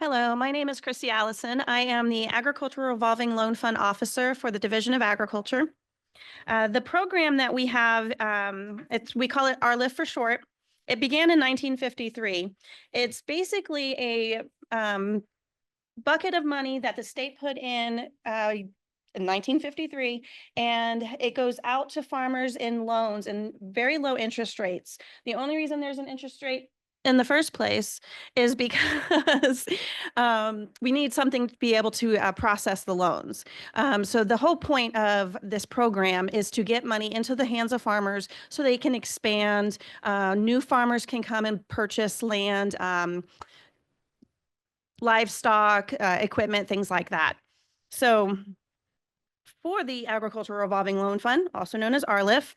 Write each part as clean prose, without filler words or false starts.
Hello, my name is Christy Allison. I am the Agricultural Revolving Loan Fund Officer for the Division of Agriculture. The program that we have, we call it RLIF for short. It began in 1953. It's basically a bucket of money that the state put in 1953, and it goes out to farmers in loans and very low interest rates. The only reason there's an interest rate in the first place is because we need something to be able to process the loans. So the whole point of this program is to get money into the hands of farmers so they can expand. New farmers can come and purchase land, livestock, equipment, things like that. So for the Agricultural Revolving Loan Fund, also known as RLIF,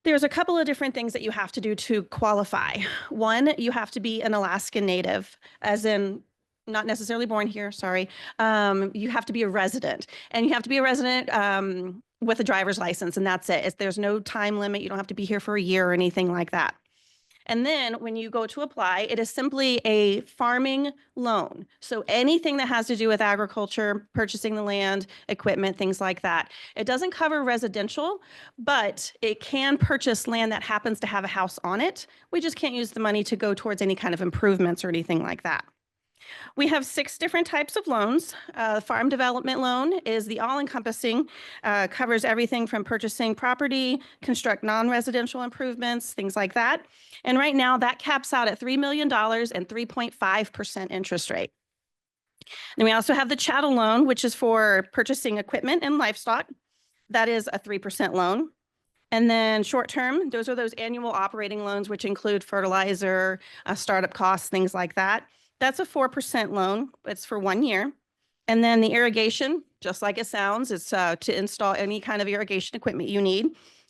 there's a couple of different things that you have to do to qualify. One, you have to be an Alaskan native, as in not necessarily born here, sorry. You have to be a resident, and you have to be a resident with a driver's license, and that's it. There's no time limit. You don't have to be here for a year or anything like that. And then when you go to apply, it is simply a farming loan. So anything that has to do with agriculture, purchasing the land, equipment, things like that. It doesn't cover residential, but it can purchase land that happens to have a house on it. We just can't use the money to go towards any kind of improvements or anything like that. We have 6 different types of loans. Farm development loan is the all-encompassing, covers everything from purchasing property, construct non-residential improvements, things like that. And right now that caps out at $3 million and 3.5% interest rate. Then we also have the chattel loan, which is for purchasing equipment and livestock. That is a 3% loan. And then short-term, those are those annual operating loans, which include fertilizer, startup costs, things like that. That's a 4% loan. It's for 1 year. And then the irrigation, just like it sounds, it's to install any kind of irrigation equipment you need.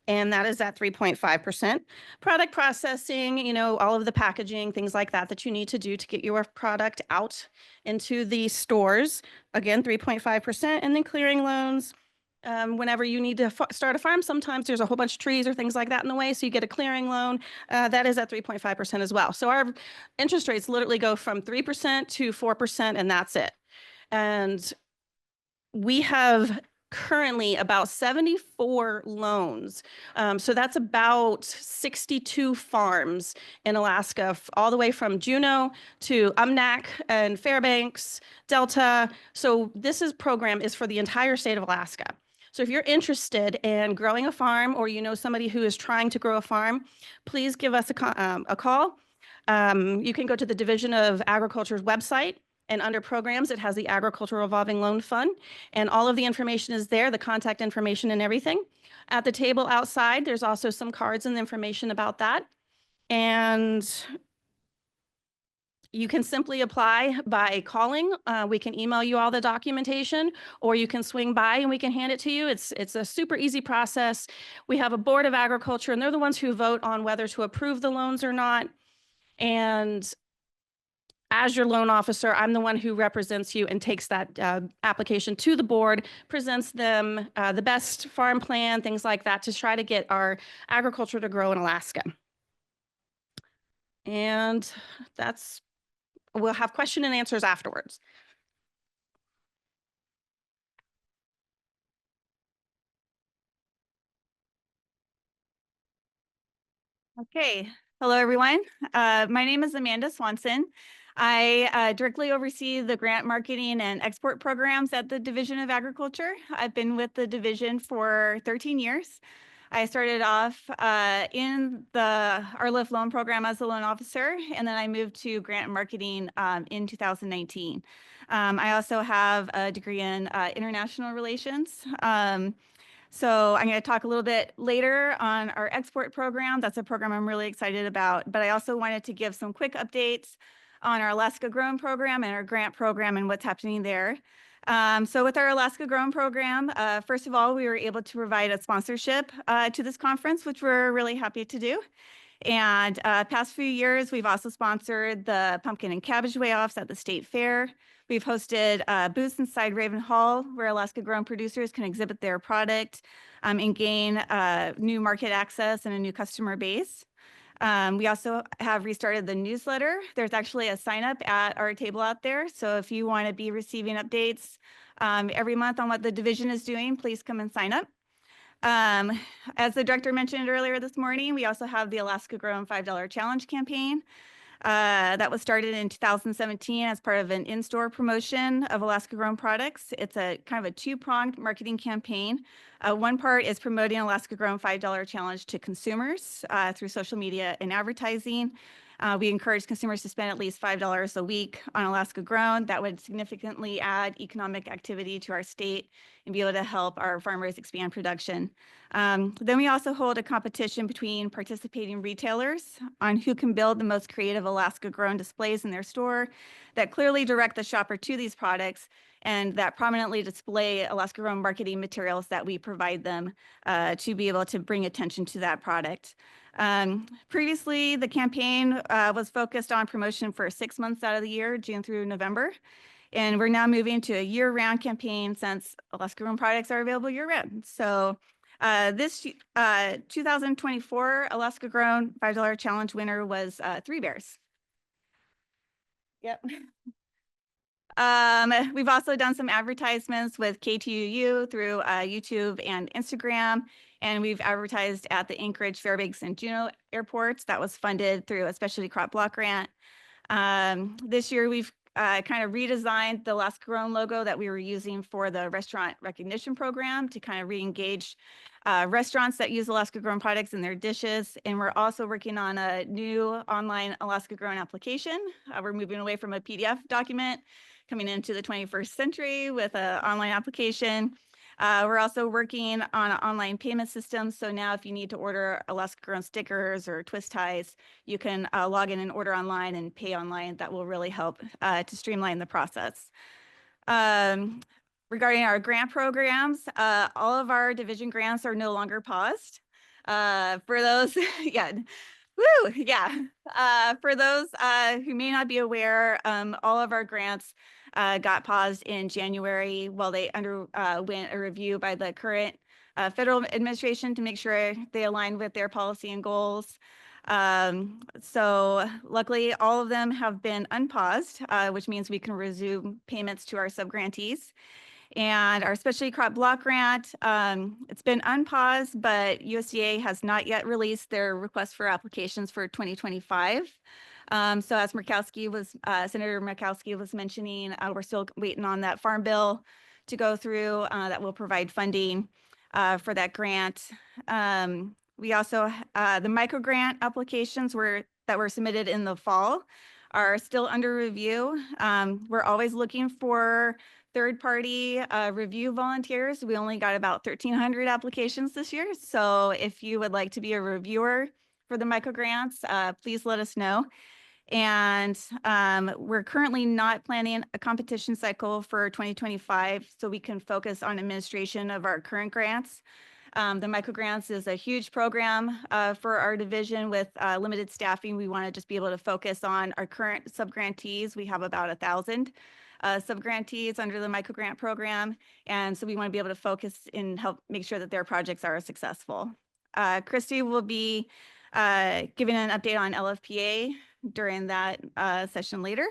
And that is at 3.5%. Product processing, all of the packaging, things like that that you need to do to get your product out into the stores. Again, 3.5%. And then clearing loans. Whenever you need to start a farm, sometimes there's a whole bunch of trees or things like that in the way, so you get a clearing loan. That is at 3.5% as well. So our interest rates literally go from 3% to 4%, and that's it. And we have currently about 74 loans. So that's about 62 farms in Alaska, all the way from Juneau to Umnak and Fairbanks, Delta. So this program is for the entire state of Alaska. So if you're interested in growing a farm, or somebody who is trying to grow a farm, please give us a call. You can go to the Division of Agriculture's website, and under programs, it has the Agricultural Revolving Loan Fund, and all of the information is there, the contact information and everything. At the table outside, there's also some cards and information about that. And you can simply apply by calling. We can email you all the documentation, or you can swing by and we can hand it to you. It's a super easy process. We have a board of agriculture, and they're the ones who vote on whether to approve the loans or not. And as your loan officer, I'm the one who represents you and takes that application to the board, presents them the best farm plan, things like that, to try to get our agriculture to grow in Alaska. And we'll have question and answers afterwards. Okay. Hello, everyone. My name is Amanda Swanson. I directly oversee the grant marketing and export programs at the Division of Agriculture. I've been with the division for 13 years. I started off in the RLIF loan program as a loan officer, and then I moved to grant marketing in 2019. I also have a degree in international relations. So I'm going to talk a little bit later on our export program. That's a program I'm really excited about. But I also wanted to give some quick updates on our Alaska Grown program and our grant program and what's happening there. So with our Alaska Grown program, first of all, we were able to provide a sponsorship to this conference, which we're really happy to do. And past few years, we've also sponsored the pumpkin and cabbage weigh-offs at the state fair. We've hosted booths inside Raven Hall, where Alaska Grown producers can exhibit their product and gain new market access and a new customer base. We also have restarted the newsletter. There's actually a sign up at our table out there. So if you want to be receiving updates every month on what the division is doing, please come and sign up. As the director mentioned earlier this morning, we also have the Alaska Grown $5 Challenge campaign. That was started in 2017 as part of an in-store promotion of Alaska grown products. It's a kind of a two-pronged marketing campaign. One part is promoting Alaska grown $5 challenge to consumers through social media and advertising. We encourage consumers to spend at least $5 a week on Alaska grown. That would significantly add economic activity to our state and be able to help our farmers expand production. Then we also hold a competition between participating retailers on who can build the most creative Alaska grown displays in their store that clearly direct the shopper to these products and that prominently display Alaska grown marketing materials that we provide them to be able to bring attention to that product. Previously, the campaign was focused on promotion for 6 months out of the year, June through November. And we're now moving to a year-round campaign since Alaska grown products are available year-round. So this 2024 Alaska grown $5 challenge winner was Three Bears. Yep. We've also done some advertisements with KTUU through YouTube and Instagram, and we've advertised at the Anchorage, Fairbanks, and Juneau airports. That was funded through a specialty crop block grant. This year, we've kind of redesigned the Alaska Grown logo that we were using for the restaurant recognition program to kind of re-engage restaurants that use Alaska Grown products in their dishes. And we're also working on a new online Alaska Grown application. We're moving away from a PDF document, coming into the 21st century with an online application. We're also working on an online payment system. So now if you need to order Alaska Grown stickers or twist ties, you can log in and order online and pay online. That will really help to streamline the process. Regarding our grant programs, all of our division grants are no longer paused. For those, yeah, woo, yeah. For those who may not be aware, all of our grants got paused in January while they underwent a review by the current federal administration to make sure they align with their policy and goals. So luckily, all of them have been unpaused, which means we can resume payments to our subgrantees. And our specialty crop block grant, it's been unpaused, but USDA has not yet released their request for applications for 2025. So as Senator Murkowski was mentioning, we're still waiting on that farm bill to go through that will provide funding for that grant. We also, the micro grant applications that were submitted in the fall are still under review. We're always looking for third-party review volunteers. We only got about 1,300 applications this year. So if you would like to be a reviewer for the micro grants, please let us know. And we're currently not planning a competition cycle for 2025, so we can focus on administration of our current grants. The micro grants is a huge program for our division with limited staffing. We want to just be able to focus on our current subgrantees. We have about 1,000 subgrantees under the micro grant program. And so we want to be able to focus and help make sure that their projects are successful. Christy will be giving an update on LFPA during that session later.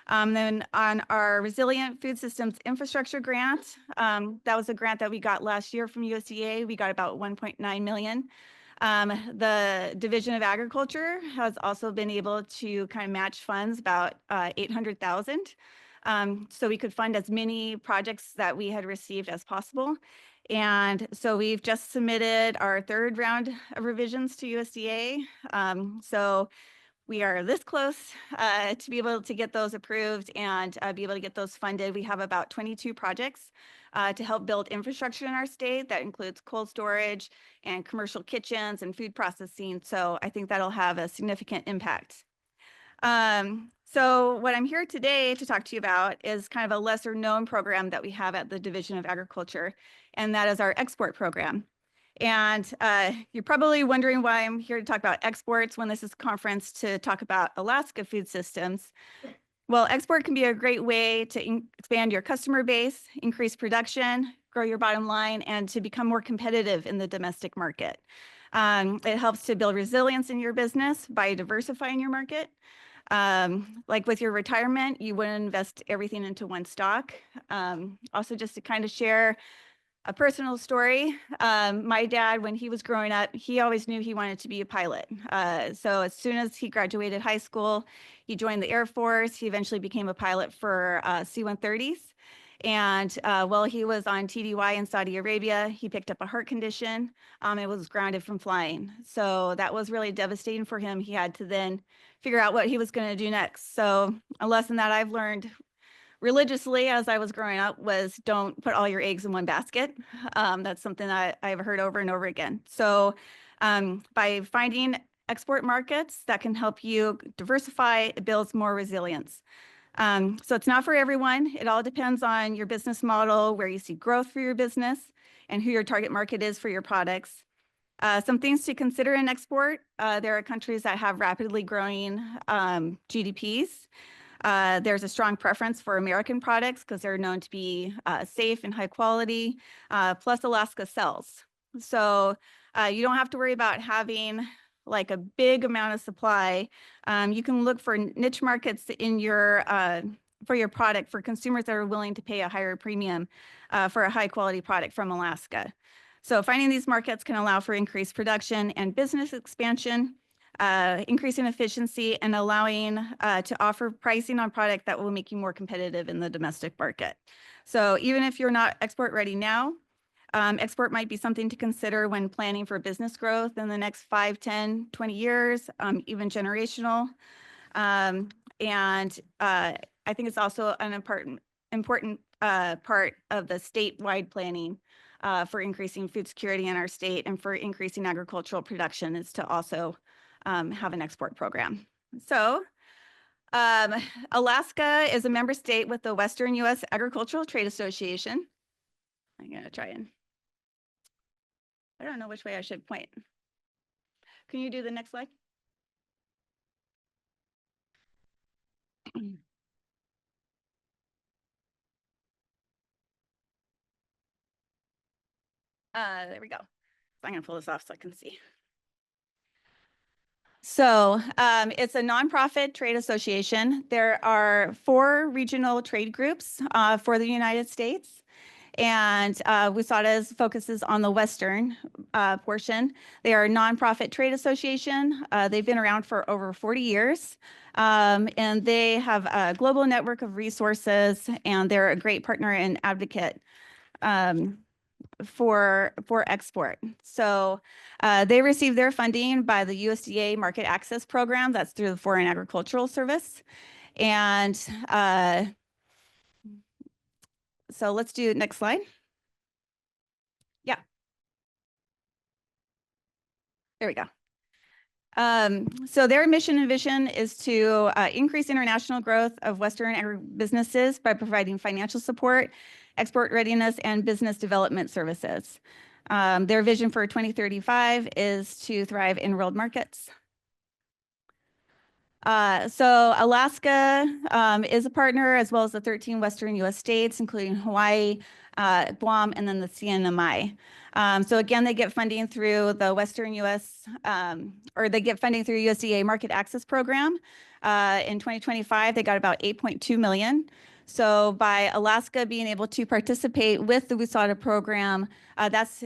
Then on our Resilient Food Systems Infrastructure Grant, that was a grant that we got last year from USDA. We got about $1.9 million. The Division of Agriculture has also been able to kind of match funds about $800,000. So we could fund as many projects that we had received as possible. And so we've just submitted our third round of revisions to USDA. So we are this close to be able to get those approved and be able to get those funded. We have about 22 projects to help build infrastructure in our state. That includes cold storage and commercial kitchens and food processing. So I think that'll have a significant impact. So what I'm here today to talk to you about is kind of a lesser known program that we have at the Division of Agriculture, and that is our export program. And you're probably wondering why I'm here to talk about exports when this is a conference to talk about Alaska food systems. Well, export can be a great way to expand your customer base, increase production, grow your bottom line, and to become more competitive in the domestic market. It helps to build resilience in your business by diversifying your market. Like with your retirement, you wouldn't invest everything into one stock. Also, just to kind of share a personal story. My dad, when he was growing up, he always knew he wanted to be a pilot. So as soon as he graduated high school, he joined the Air Force. He eventually became a pilot for C-130s. And while he was on TDY in Saudi Arabia, he picked up a heart condition and was grounded from flying. So that was really devastating for him. He had to then figure out what he was going to do next. So a lesson that I've learned religiously as I was growing up was don't put all your eggs in one basket. That's something that I've heard over and over again. So by finding export markets that can help you diversify, it builds more resilience. So it's not for everyone. It all depends on your business model, where you see growth for your business, and who your target market is for your products. Some things to consider in export. There are countries that have rapidly growing GDPs. There's a strong preference for American products because they're known to be safe and high quality, plus Alaska sells. So you don't have to worry about having like a big amount of supply. You can look for niche markets in your for your product for consumers that are willing to pay a higher premium for a high quality product from Alaska. So finding these markets can allow for increased production and business expansion, increasing efficiency, and allowing to offer pricing on product that will make you more competitive in the domestic market. So even if you're not export ready now, export might be something to consider when planning for business growth in the next 5, 10, 20 years, even generational. I think it's also an important part of the statewide planning for increasing food security in our state and for increasing agricultural production is to also have an export program. So Alaska is a member state with the Western U.S. Agricultural Trade Association. I'm going to try and, I don't know which way I should point. Can you do the next slide? There we go. So I'm going to pull this off so I can see. So it's a nonprofit trade association. There are 4 regional trade groups for the United States. And WUSATA focuses on the western portion. They are a nonprofit trade association. They've been around for over 40 years. And they have a global network of resources, and they're a great partner and advocate for export. So they receive their funding by the USDA Market Access Program. That's through the Foreign Agricultural Service. And so let's do next slide. Yeah. There we go. So their mission and vision is to increase international growth of Western agribusinesses by providing financial support, export readiness, and business development services. Their vision for 2035 is to thrive in world markets. So Alaska is a partner, as well as the 13 Western U.S. states, including Hawaii, Guam, and then the CNMI. So again, they get funding through the Western U.S., or they get funding through USDA Market Access Program. In 2025, they got about $8.2 million. So by Alaska being able to participate with the WUSATA program, that's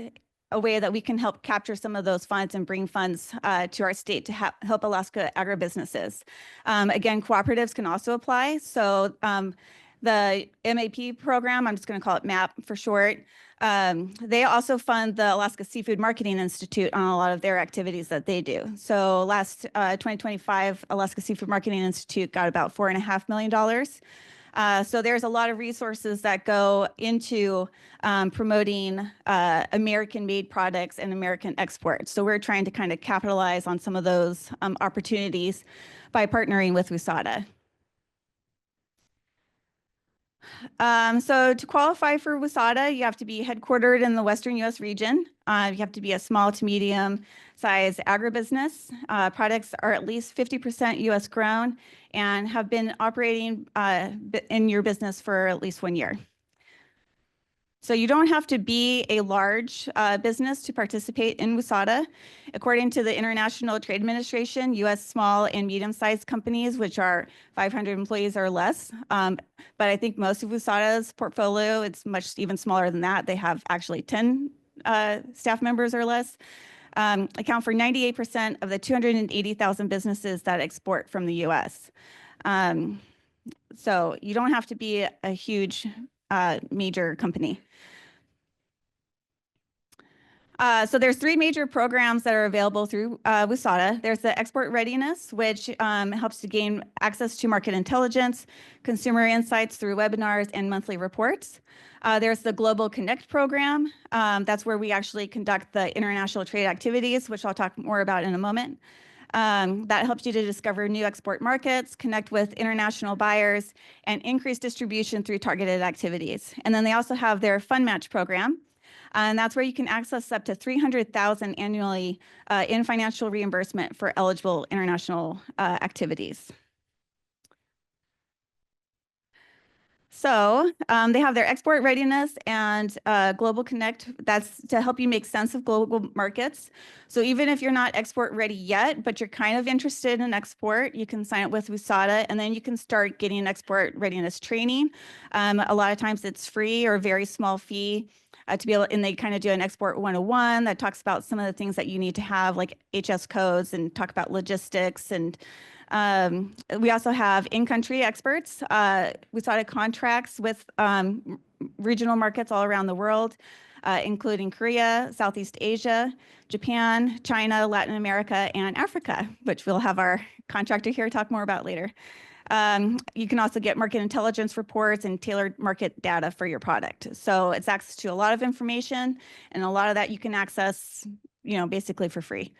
a way that we can help capture some of those funds and bring funds to our state to help Alaska agribusinesses. Again, cooperatives can also apply. So the MAP program, I'm just going to call it MAP for short, they also fund the Alaska Seafood Marketing Institute on a lot of their activities that they do. So last 2025, Alaska Seafood Marketing Institute got about $4.5 million. So there's a lot of resources that go into promoting American-made products and American exports. So we're trying to kind of capitalize on some of those opportunities by partnering with WUSATA. So to qualify for WUSATA, you have to be headquartered in the Western U.S. region. You have to be a small to medium size agribusiness. Products are at least 50% U.S. grown and have been operating in your business for at least 1 year. So you don't have to be a large business to participate in WUSATA. According to the International Trade Administration, U.S. small and medium-sized companies, which are 500 employees or less, but I think most of WUSATA's portfolio, it's much even smaller than that. They have actually 10 staff members or less, account for 98% of the 280,000 businesses that export from the U.S. So you don't have to be a huge major company. So there's three major programs that are available through WUSATA. There's the Export Readiness, which helps to gain access to market intelligence, consumer insights through webinars and monthly reports. There's the Global Connect program. That's where we actually conduct the international trade activities, which I'll talk more about in a moment. That helps you to discover new export markets, connect with international buyers, and increase distribution through targeted activities. And then they also have their Fund Match program. And that's where you can access up to $300,000 annually in financial reimbursement for eligible international activities. So they have their Export Readiness and Global Connect. That's to help you make sense of global markets. So even if you're not export ready yet, but you're kind of interested in export, you can sign up with WUSATA, and then you can start getting export readiness training. A lot of times it's free or very small fee. To be able, and they kind of do an export 101 that talks about some of the things that you need to have, like HS codes, and talk about logistics. And we also have in-country experts. WUSATA contracts with regional markets all around the world, including Korea, Southeast Asia, Japan, China, Latin America, and Africa, which we'll have our contractor here talk more about later. You can also get market intelligence reports and tailored market data for your product. So it's access to a lot of information, and a lot of that you can access, basically for free.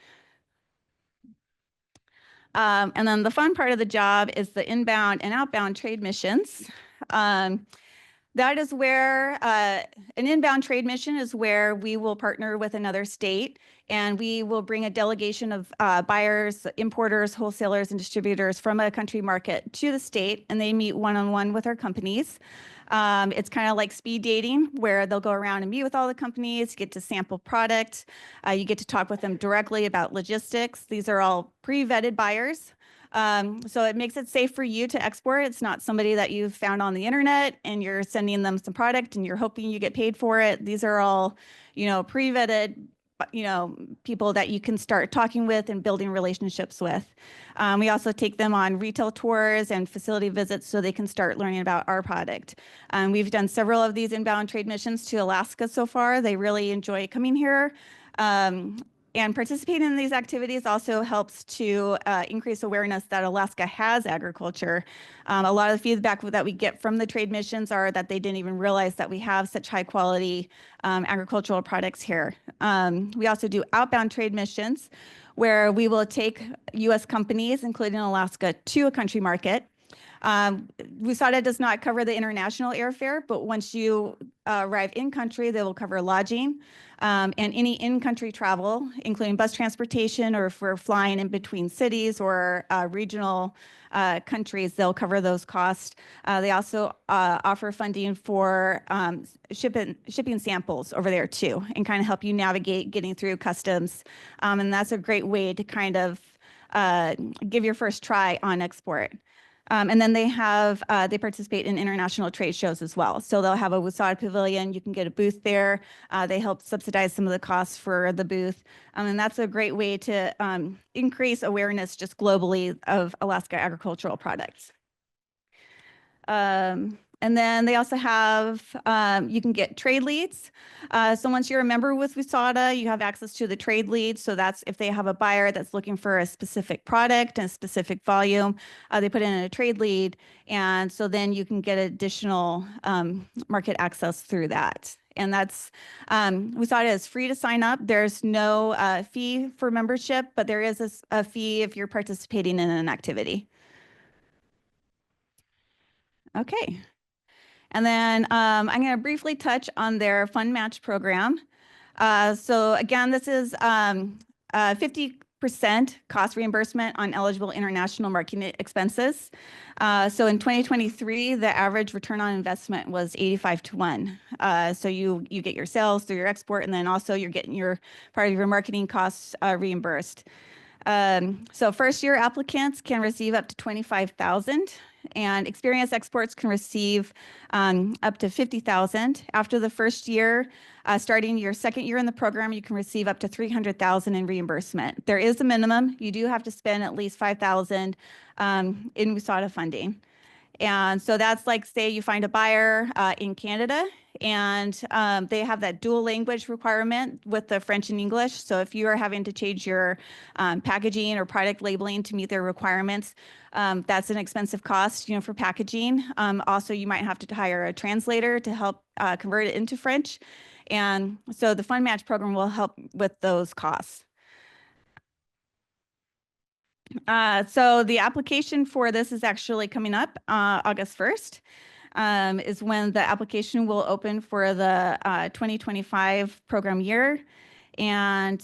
And then the fun part of the job is the inbound and outbound trade missions. That is where an inbound trade mission is where we will partner with another state, and we will bring a delegation of buyers, importers, wholesalers, and distributors from a country market to the state, and they meet one-on-one with our companies. It's kind of like speed dating, where they'll go around and meet with all the companies, get to sample product. You get to talk with them directly about logistics. These are all pre-vetted buyers. So it makes it safe for you to export. It's not somebody that you've found on the internet and you're sending them some product and you're hoping you get paid for it. These are all, pre-vetted, people that you can start talking with and building relationships with. We also take them on retail tours and facility visits so they can start learning about our product. We've done several of these inbound trade missions to Alaska so far. They really enjoy coming here. And participating in these activities also helps to increase awareness that Alaska has agriculture. A lot of the feedback that we get from the trade missions are that they didn't even realize that we have such high quality agricultural products here. We also do outbound trade missions where we will take U.S. companies, including Alaska, to a country market. WUSATA does not cover the international airfare, but once you arrive in country, they will cover lodging and any in-country travel, including bus transportation, or if we're flying in between cities or regional countries, they'll cover those costs. They also offer funding for shipping samples over there too, and kind of help you navigate getting through customs. And that's a great way to kind of give your first try on export. And then they participate in international trade shows as well. So they'll have a WUSATA pavilion. You can get a booth there. They help subsidize some of the costs for the booth. And that's a great way to increase awareness just globally of Alaska agricultural products. And then they also have, you can get trade leads. So once you're a member with WUSATA, you have access to the trade leads. So that's if they have a buyer that's looking for a specific product and a specific volume, they put in a trade lead. And so then you can get additional market access through that. And that's, WUSATA is free to sign up. There's no fee for membership, but there is a fee if you're participating in an activity. Okay. And then I'm going to briefly touch on their Fund Match program. So again, this is 50 cost reimbursement on eligible international marketing expenses. So in 2023, the average return on investment was 85-1. So you get your sales through your export, and then also you're getting your part of your marketing costs reimbursed. So first year applicants can receive up to $25,000, and experienced exports can receive up to $50,000. After the first year, starting your second year in the program, you can receive up to $300,000 in reimbursement. There is a minimum. You do have to spend at least $5,000 in WUSATA funding. And so that's like, say you find a buyer in Canada, and they have that dual language requirement with the French and English. So if you are having to change your packaging or product labeling to meet their requirements, that's an expensive cost, for packaging. Also, you might have to hire a translator to help convert it into French. And so the Fund Match program will help with those costs. So the application for this is actually coming up August 1st. Is when the application will open for the 2025 program year. And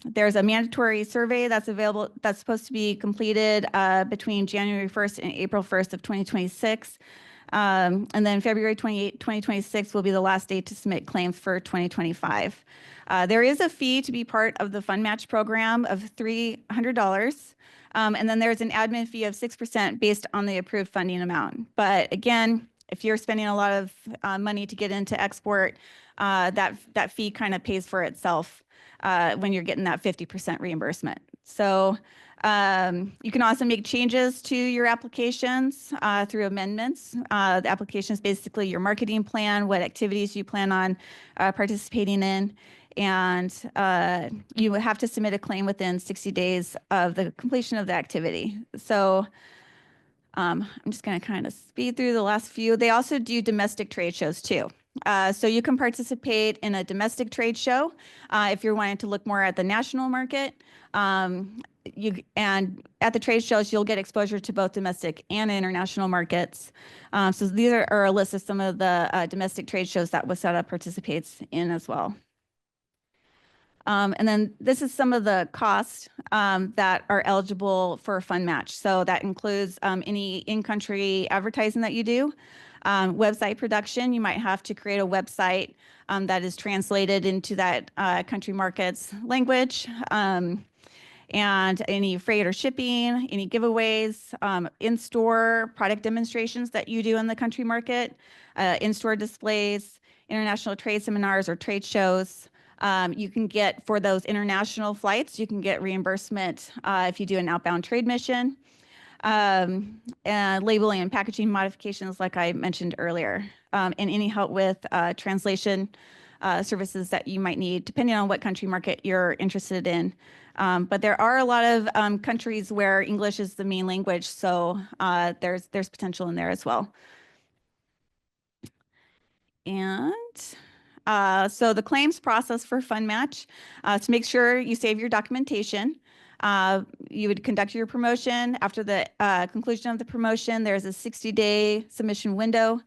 there's a mandatory survey that's available, that's supposed to be completed between January 1st and April 1st of 2026. And then February 28, 2026 will be the last date to submit claims for 2025. There is a fee to be part of the Fund Match program of $300. And then there's an admin fee of 6% based on the approved funding amount. But again, if you're spending a lot of money to get into export, that fee kind of pays for itself when you're getting that 50% reimbursement. So you can also make changes to your applications through amendments. The application is basically your marketing plan, what activities you plan on participating in. And you would have to submit a claim within 60 days of the completion of the activity. So I'm just going to kind of speed through the last few. They also do domestic trade shows too. So you can participate in a domestic trade show if you're wanting to look more at the national market. And at the trade shows, you'll get exposure to both domestic and international markets. So these are a list of some of the domestic trade shows that WUSATA participates in as well. And then this is some of the costs that are eligible for Fund Match. So that includes any in-country advertising that you do, website production. You might have to create a website that is translated into that country market's language, and any freight or shipping, any giveaways, in-store product demonstrations that you do in the country market, in-store displays, international trade seminars or trade shows. You can get, for those international flights, you can get reimbursement if you do an outbound trade mission, and labeling and packaging modifications like I mentioned earlier, and any help with translation services that you might need depending on what country market you're interested in. But there are a lot of countries where English is the main language, so there's potential in there as well. And so the claims process for Fund Match, to make sure you save your documentation, you would conduct your promotion. After the conclusion of the promotion, there's a 60-day submission window.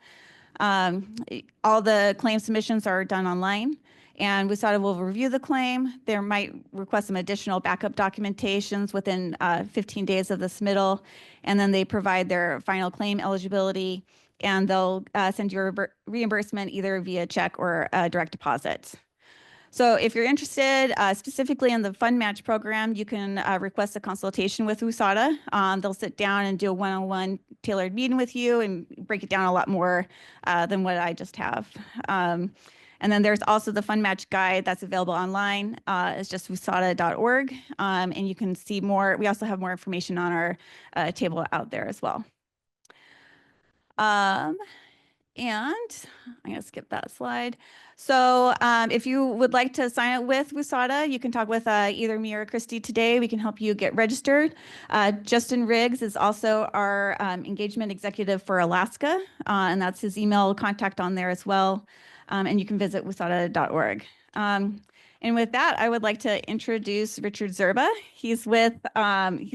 All the claim submissions are done online, and WUSATA will review the claim. There might request some additional backup documentations within 15 days of the submittal, and then they provide their final claim eligibility, and they'll send you a reimbursement either via check or direct deposit. So if you're interested specifically in the Fund Match program, you can request a consultation with WUSATA. They'll sit down and do a one-on-one tailored meeting with you and break it down a lot more than what I just have. And then there's also the Fund Match guide that's available online. It's just WUSATA.org, and you can see more. We also have more information on our table out there as well. And I'm going to skip that slide. So if you would like to sign up with WUSATA, you can talk with either me or Christy today. We can help you get registered. Justin Riggs is also our engagement executive for Alaska, and that's his email contact on there as well. And you can visit WUSATA.org. And with that, I would like to introduce Richard Zerba. He's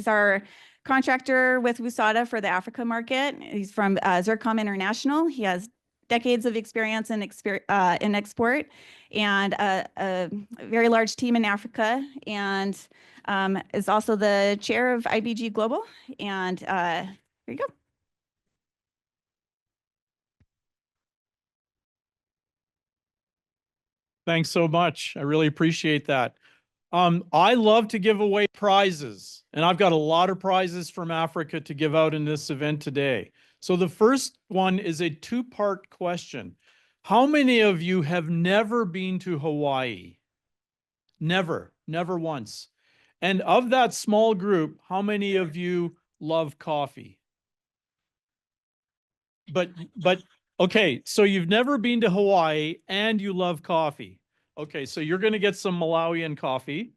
our contractor with WUSATA for the Africa market. He's from Zircom International. He has decades of experience in export, and a very large team in Africa, and is also the chair of IBG Global. And here you go. Thanks so much. I really appreciate that. I love to give away prizes, and I've got a lot of prizes from Africa to give out in this event today. So the first one is a two-part question. How many of you have never been to Hawaii? Never once. And of that small group, how many of you love coffee? But okay, so you've never been to Hawaii and you love coffee. Okay, so you're going to get some Malawian coffee.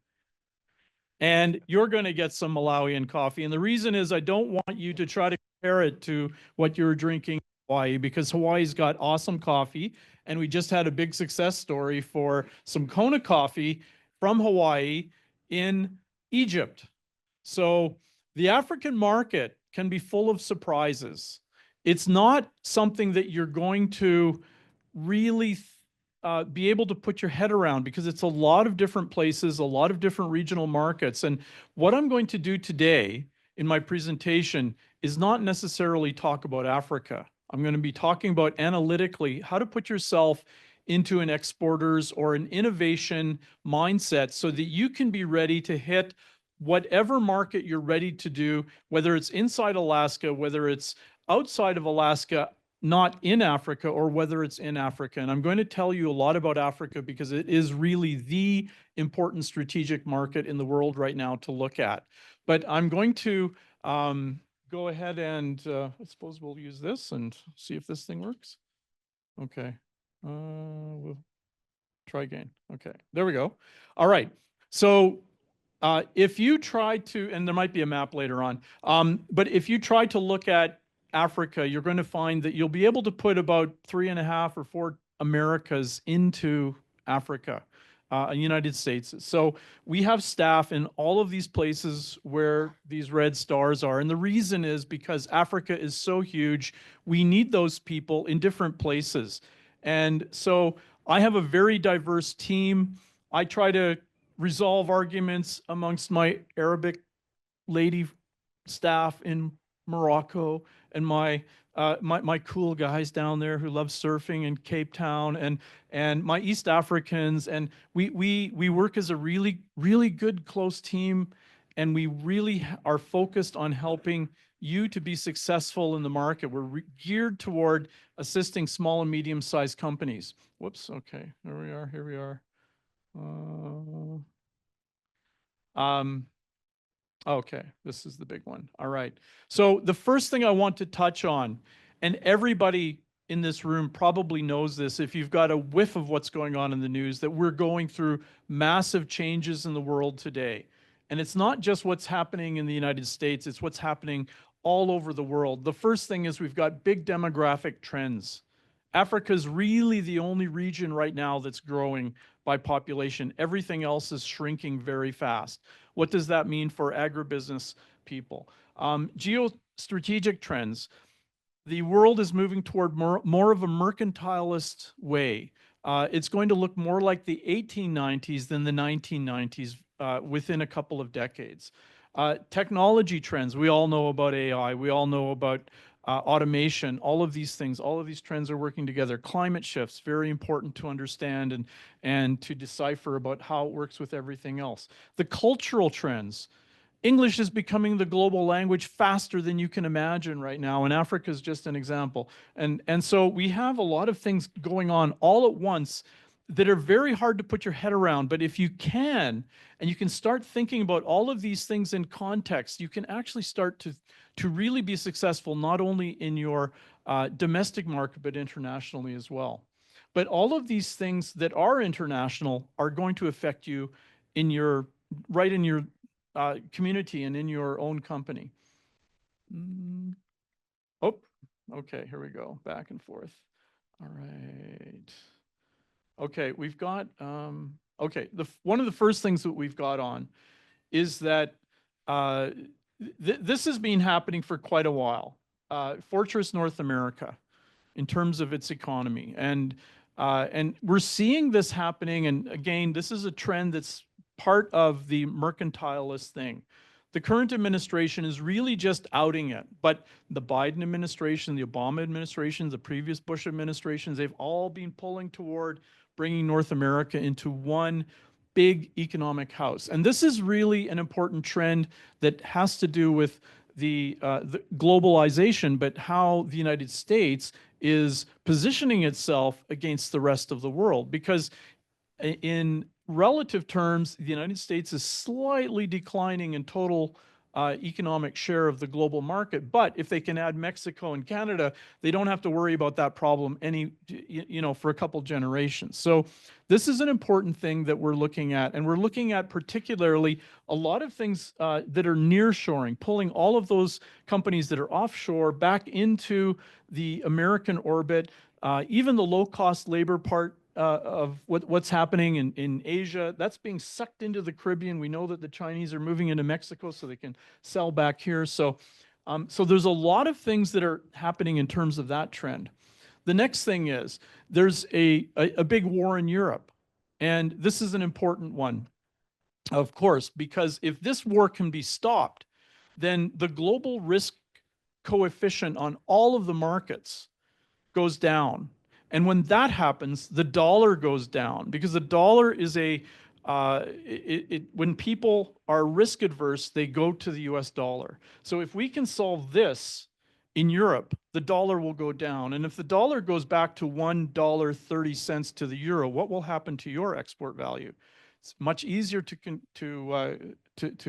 And you're going to get some Malawian coffee. And the reason is I don't want you to try to compare it to what you're drinking in Hawaii, because Hawaii's got awesome coffee. And we just had a big success story for some Kona coffee from Hawaii in Egypt. So the African market can be full of surprises. It's not something that you're going to really be able to put your head around, because it's a lot of different places, a lot of different regional markets. And what I'm going to do today in my presentation is not necessarily talk about Africa. I'm going to be talking about analytically how to put yourself into an exporter's or an innovation mindset so that you can be ready to hit whatever market you're ready to do, whether it's inside Alaska, whether it's outside of Alaska, not in Africa, or whether it's in Africa. And I'm going to tell you a lot about Africa because it is really the important strategic market in the world right now to look at. But I'm going to go ahead and I suppose we'll use this and see if this thing works. Okay. We'll try again. Okay, there we go. All right. So if you try to, and there might be a map later on, but if you try to look at Africa, you're going to find that you'll be able to put about 3.5 or 4 Americas into Africa, United States. So we have staff in all of these places where these red stars are. And the reason is because Africa is so huge, we need those people in different places. And so I have a very diverse team. I try to resolve arguments amongst my Arabic lady staff in Morocco and my cool guys down there who love surfing in Cape Town, and my East Africans, and we work as a really good close team, and we really are focused on helping you to be successful in the market. We're geared toward assisting small and medium-sized companies. Whoops. Okay, there we are. Here we are. Okay, this is the big one. All right. So the first thing I want to touch on, and everybody in this room probably knows this if you've got a whiff of what's going on in the news, that we're going through massive changes in the world today. And it's not just what's happening in the United States, it's what's happening all over the world. The first thing is we've got big demographic trends. Africa is really the only region right now that's growing by population. Everything else is shrinking very fast. What does that mean for agribusiness people? Geostrategic trends. The world is moving toward more of a mercantilist way. It's going to look more like the 1890s than the 1990s within a couple of decades. Technology trends. We all know about AI. We all know about automation. All of these things, all of these trends are working together. Climate shifts, very important to understand and to decipher about how it works with everything else. The cultural trends. English is becoming the global language faster than you can imagine right now, and Africa is just an example. And so we have a lot of things going on all at once that are very hard to put your head around. But if you can, and you can start thinking about all of these things in context, you can actually start to really be successful, not only in your domestic market, but internationally as well. But all of these things that are international are going to affect you in your community and in your own company. Oh, okay, here we go, back and forth. All right. Okay, we've got, okay, one of the first things that we've got on is that this has been happening for quite a while. Fortress North America. in terms of its economy. And we're seeing this happening. And again, this is a trend that's part of the mercantilist thing. The current administration is really just outing it, but the Biden administration, the Obama administration, the previous Bush administrations, they've all been pulling toward bringing North America into one big economic house. And this is really an important trend that has to do with the globalization, but how the United States is positioning itself against the rest of the world. Because in relative terms, the United States is slightly declining in total economic share of the global market. But if they can add Mexico and Canada, they don't have to worry about that problem for a couple generations. So this is an important thing that we're looking at. And we're looking at particularly a lot of things that are nearshoring, pulling all of those companies that are offshore back into the American orbit, even the low-cost labor part of what's happening in Asia, that's being sucked into the Caribbean. We know that the Chinese are moving into Mexico so they can sell back here. So there's a lot of things that are happening in terms of that trend. The next thing is there's a big war in Europe. And this is an important one, of course, because if this war can be stopped, then the global risk coefficient on all of the markets goes down. And when that happens, the dollar goes down, because the dollar is when people are risk adverse, they go to the US dollar. So if we can solve this in Europe, the dollar will go down. And if the dollar goes back to $1.30 to the euro, what will happen to your export value? It's much easier to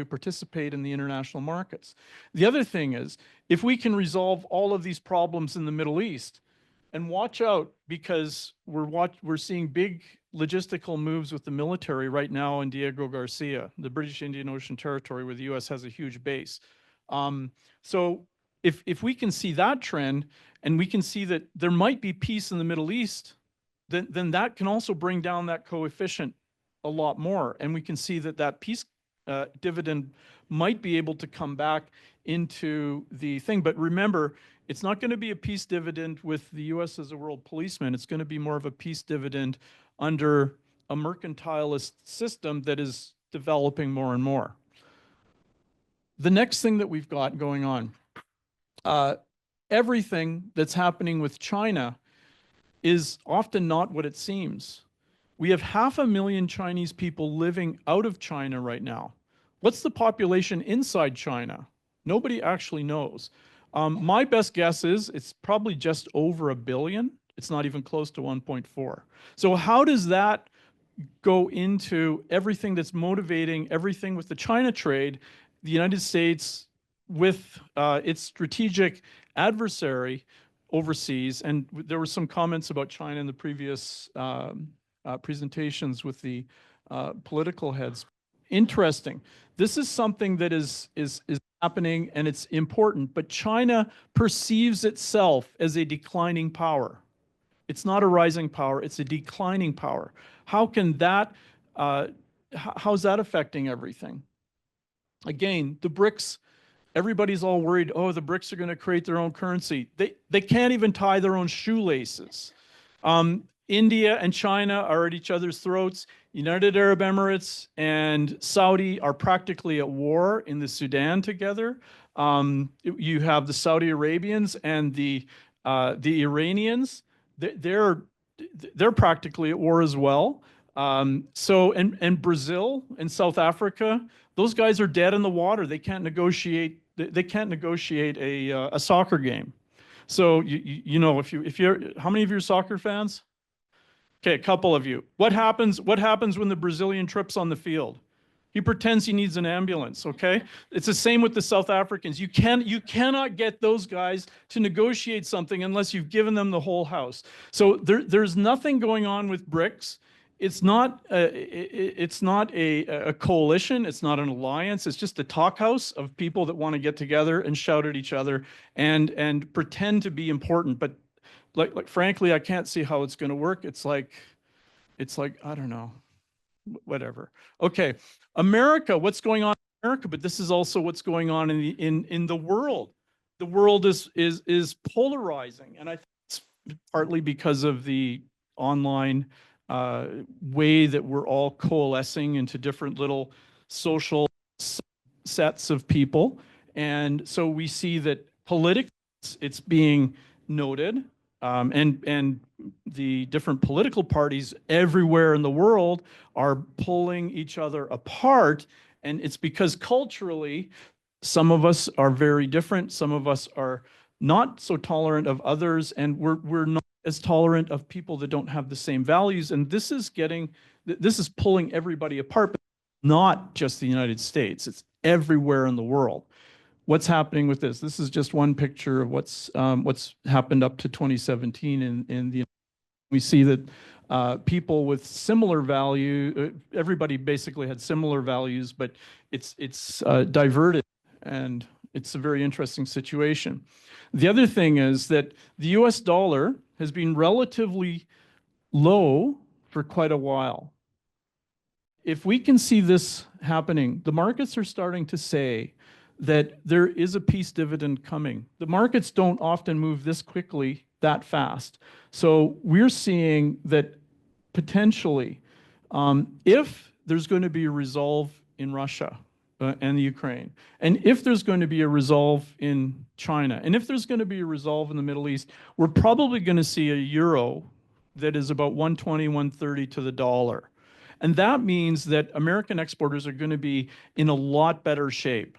participate in the international markets. The other thing is, if we can resolve all of these problems in the Middle East, and watch out, because we're seeing big logistical moves with the military right now in Diego Garcia, the British Indian Ocean Territory, where the US has a huge base. So if we can see that trend, and we can see that there might be peace in the Middle East, then that can also bring down that coefficient a lot more. And we can see that peace dividend might be able to come back into the thing. But remember, it's not going to be a peace dividend with the US as a world policeman. It's going to be more of a peace dividend under a mercantilist system that is developing more and more. The next thing that we've got going on, everything that's happening with China is often not what it seems. We have 500,000 Chinese people living out of China right now. What's the population inside China? Nobody actually knows. My best guess is it's probably just over 1 billion. It's not even close to 1.4. So how does that go into everything that's motivating everything with the China trade, the United States with its strategic adversary overseas? And there were some comments about China in the previous presentations with the political heads. Interesting. This is something that is happening, and it's important, but China perceives itself as a declining power. It's not a rising power, it's a declining power. How can that, how's that affecting everything? Again, the BRICS, everybody's all worried, oh, the BRICS are going to create their own currency. They can't even tie their own shoelaces. India and China are at each other's throats. United Arab Emirates and Saudi are practically at war in the Sudan together. You have the Saudi Arabians and the Iranians. They're practically at war as well. And Brazil and South Africa, those guys are dead in the water. They can't negotiate. They can't negotiate a soccer game. So you know, if you're, how many of you are soccer fans? Okay, a couple of you. What happens when the Brazilian trips on the field? He pretends he needs an ambulance, okay? It's the same with the South Africans. You cannot get those guys to negotiate something unless you've given them the whole house. So there's nothing going on with BRICS. It's not a coalition. It's not an alliance. It's just a talk house of people that want to get together and shout at each other and pretend to be important. But like frankly, I can't see how it's going to work. It's like I don't know, whatever. Okay, America. What's going on in America? But this is also what's going on in the world. The world is polarizing, and I think it's partly because of the online way that we're all coalescing into different little social sets of people. And so we see that politically it's being noted, and the different political parties everywhere in the world are pulling each other apart. And it's because culturally, some of us are very different. Some of us are not so tolerant of others, and we're not as tolerant of people that don't have the same values. And this is pulling everybody apart, but not just the United States. It's everywhere in the world. What's happening with this? This is just one picture of what's happened up to 2017 in the. We see that people with similar value, everybody basically had similar values, but it's diverted, and it's a very interesting situation. The other thing is that the US dollar has been relatively low for quite a while. If we can see this happening, the markets are starting to say that there is a peace dividend coming. The markets don't often move this quickly, that fast. So we're seeing that potentially, if there's going to be a resolve in Russia and the Ukraine, and if there's going to be a resolve in China, and if there's going to be a resolve in the Middle East, we're probably going to see a euro that is about 120, 130 to the dollar. And that means that American exporters are going to be in a lot better shape.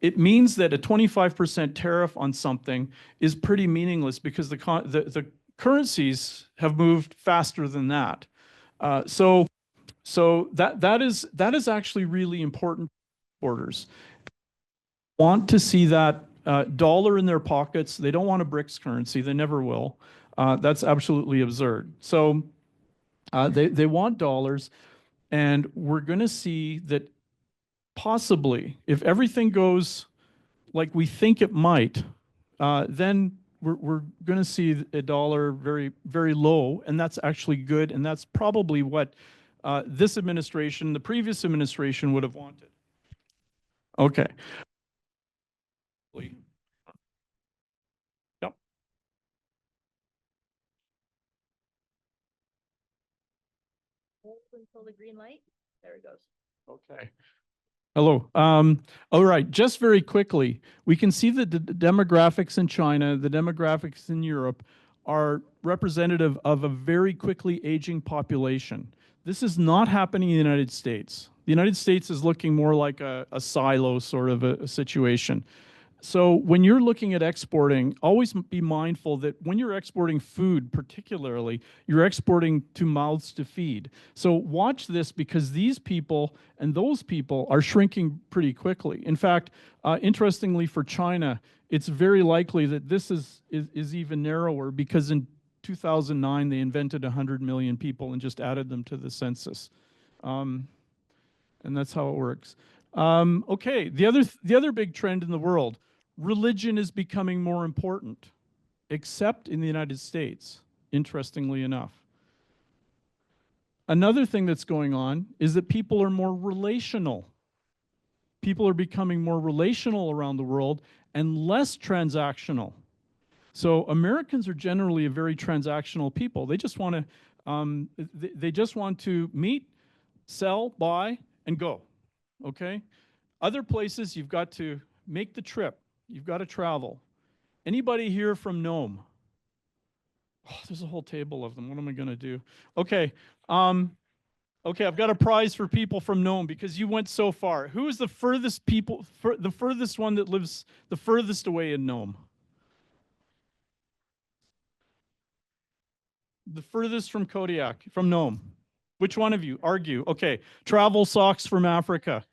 It means that a 25% tariff on something is pretty meaningless because the currencies have moved faster than that. So that is actually really important. Exporters want to see that dollar in their pockets. They don't want a BRICS currency. They never will. That's absolutely absurd. So they want dollars, and we're going to see that possibly, if everything goes like we think it might, then we're going to see a dollar very, very low, and that's actually good, and that's probably what this administration, the previous administration, would have wanted. Okay. Yep. Hold until the green light. There it goes. Okay. Hello. All right. Just very quickly, we can see that the demographics in China, the demographics in Europe are representative of a very quickly aging population. This is not happening in the United States. The United States is looking more like a silo sort of a situation. So when you're looking at exporting, always be mindful that when you're exporting food, particularly, you're exporting to mouths to feed. So watch this, because these people and those people are shrinking pretty quickly. In fact, interestingly for China, it's very likely that this is even narrower, because in 2009, they invented 100 million people and just added them to the census. And that's how it works. Okay, the other big trend in the world, religion is becoming more important, except in the United States, interestingly enough. Another thing that's going on is that people are more relational. People are becoming more relational around the world and less transactional. So Americans are generally a very transactional people. They just want to meet, sell, buy, and go. Okay? Other places, you've got to make the trip. You've got to travel. Anybody here from Nome? Oh, there's a whole table of them. What am I going to do? Okay. Okay, I've got a prize for people from Nome because you went so far. Who is the furthest the furthest one that lives the furthest away in Nome? The furthest from Kodiak, from Nome. Which one of you? Argue. Okay. Travel socks from Africa.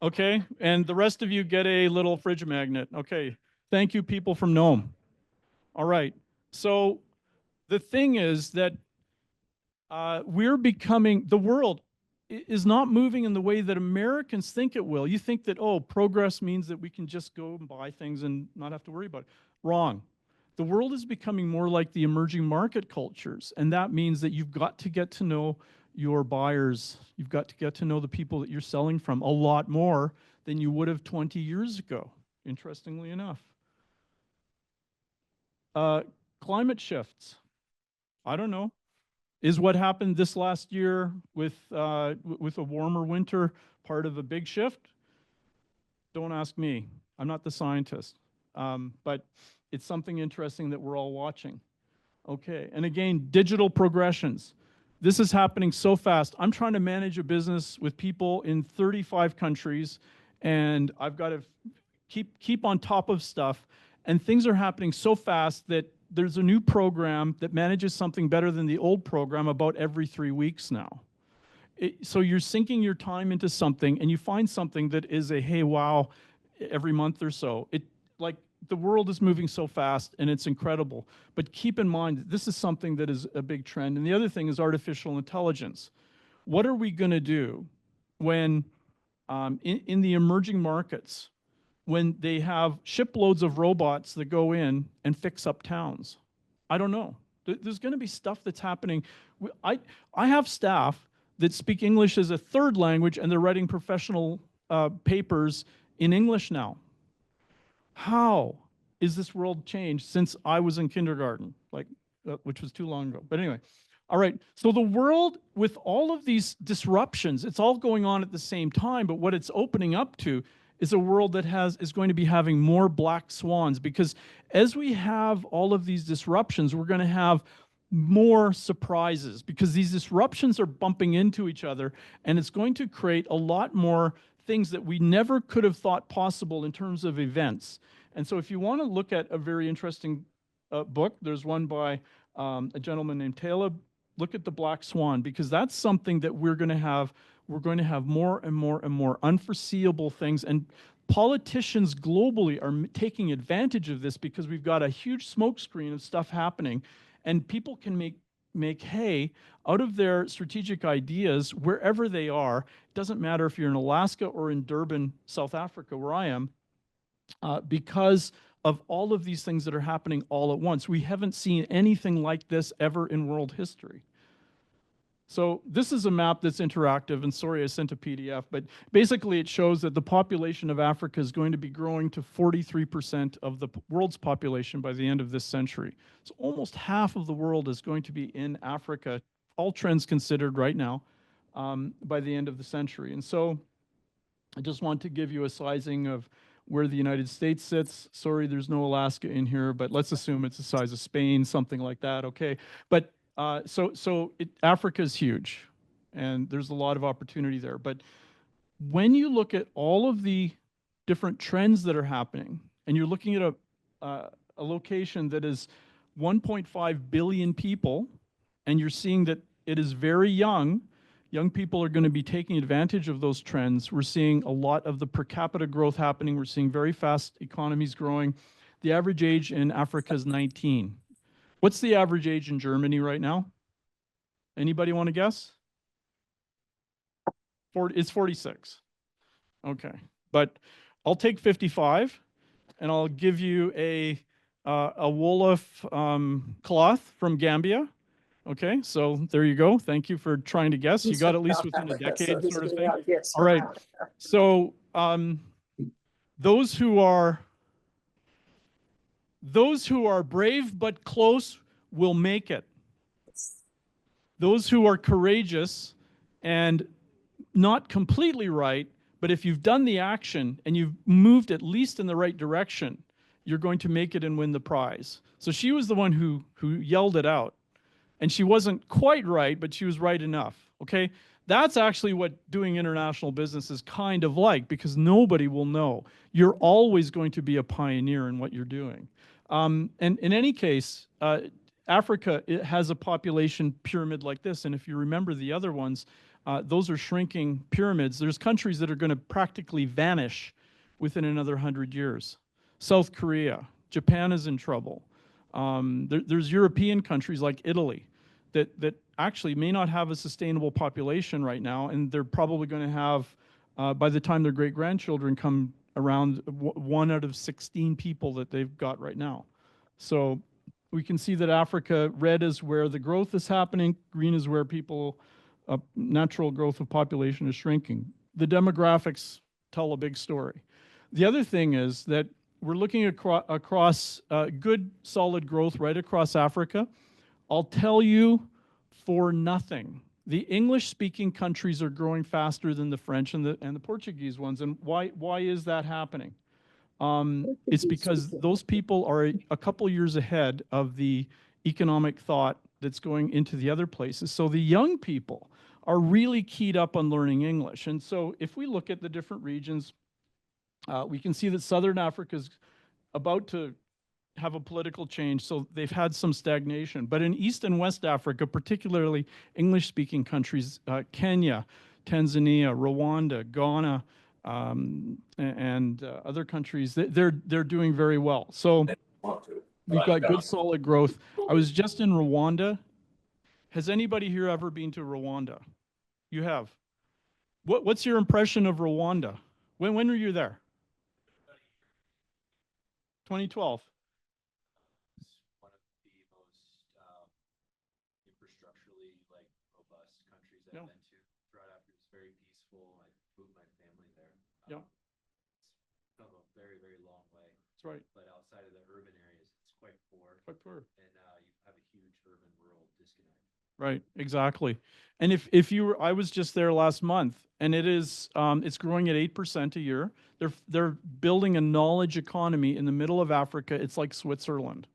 Okay. And the rest of you get a little fridge magnet. Okay. Thank you, people from Nome. All right. So the thing is that we're becoming, the world is not moving in the way that Americans think it will. You think that, oh, progress means that we can just go and buy things and not have to worry about it. Wrong. The world is becoming more like the emerging market cultures. And that means that you've got to get to know your buyers. You've got to get to know the people that you're selling from a lot more than you would have 20 years ago, interestingly enough. Climate shifts. I don't know. Is what happened this last year with a warmer winter part of a big shift? Don't ask me. I'm not the scientist. But it's something interesting that we're all watching. Okay, and again, digital progressions. This is happening so fast. I'm trying to manage a business with people in 35 countries, and I've got to keep on top of stuff, and things are happening so fast that there's a new program that manages something better than the old program about every 3 weeks now. So you're sinking your time into something, and you find something that is a hey wow every month or so. Like the world is moving so fast, and it's incredible. But keep in mind that this is something that is a big trend. And the other thing is artificial intelligence. What are we going to do when in the emerging markets, when they have shiploads of robots that go in and fix up towns? I don't know. There's going to be stuff that's happening. I have staff that speak English as a third language, and they're writing professional papers in English now. How is this world changed since I was in kindergarten, which was too long ago? But anyway, all right. So the world, with all of these disruptions, it's all going on at the same time. But what it's opening up to is a world that is going to be having more black swans, because as we have all of these disruptions, we're going to have more surprises, because these disruptions are bumping into each other, and it's going to create a lot more things that we never could have thought possible in terms of events. And so if you want to look at a very interesting book, there's one by a gentleman named Taylor. Look at the Black Swan, because that's something that we're going to have. We're going to have more and more and more unforeseeable things, and politicians globally are taking advantage of this, because we've got a huge smokescreen of stuff happening, and people can make hay out of their strategic ideas wherever they are. It doesn't matter if you're in Alaska or in Durban, South Africa, where I am, because of all of these things that are happening all at once. We haven't seen anything like this ever in world history. So this is a map that's interactive, and sorry I sent a PDF, but basically it shows that the population of Africa is going to be growing to 43% of the world's population by the end of this century. So almost half of the world is going to be in Africa, all trends considered right now, by the end of the century. And so I just want to give you a sizing of where the United States sits. Sorry, there's no Alaska in here, but let's assume it's the size of Spain, something like that, okay? But Africa is huge, and there's a lot of opportunity there. But when you look at all of the different trends that are happening, and you're looking at a location that is 1.5 billion people, and you're seeing that it is very young people are going to be taking advantage of those trends. We're seeing a lot of the per capita growth happening. We're seeing very fast economies growing. The average age in Africa is 19. What's the average age in Germany right now? Anybody want to guess? It's 46. Okay, but I'll take 55, and I'll give you a Wolof cloth from Gambia. Okay, so there you go. Thank you for trying to guess. You got at least within a decade, sort of thing. All right. So those who are brave but close will make it. Those who are courageous and not completely right, but if you've done the action and you've moved at least in the right direction, you're going to make it and win the prize. So she was the one who yelled it out. And she wasn't quite right, but she was right enough, okay? That's actually what doing international business is kind of like, because nobody will know. You're always going to be a pioneer in what you're doing. And in any case, Africa, it has a population pyramid like this. And if you remember the other ones, those are shrinking pyramids. There's countries that are going to practically vanish within another 100 years. South Korea, Japan is in trouble. There's European countries like Italy that actually may not have a sustainable population right now, and they're probably going to have, by the time their great-grandchildren come around, 1 out of 16 people that they've got right now. So we can see that Africa, red is where the growth is happening, green is where natural growth of population is shrinking. The demographics tell a big story. The other thing is that we're looking across good, solid growth right across Africa. I'll tell you for nothing. The English-speaking countries are growing faster than the French and the Portuguese ones. And why is that happening? It's because those people are a couple years ahead of the economic thought that's going into the other places. So the young people are really keyed up on learning English. And so if we look at the different regions, we can see that Southern Africa is about to have a political change, so they've had some stagnation. But in East and West Africa, particularly English-speaking countries, Kenya, Tanzania, Rwanda, Ghana, and other countries, they're doing very well. So we've got good solid growth. I was just in Rwanda. Has anybody here ever been to Rwanda? You have. What's your impression of Rwanda? When were you there? 2012. It's one of the most infrastructurally robust countries I've Yeah. been to. Throughout Africa, it's very peaceful. I moved my family there. Yeah. It's come a very, very long way. That's right. But outside of the urban areas, it's quite poor. Quite poor. And you have a huge urban-rural disconnect. Right, exactly. And if you were, I was just there last month, and it is it's growing at 8% a year. They're building a knowledge economy in the middle of Africa. It's like Switzerland.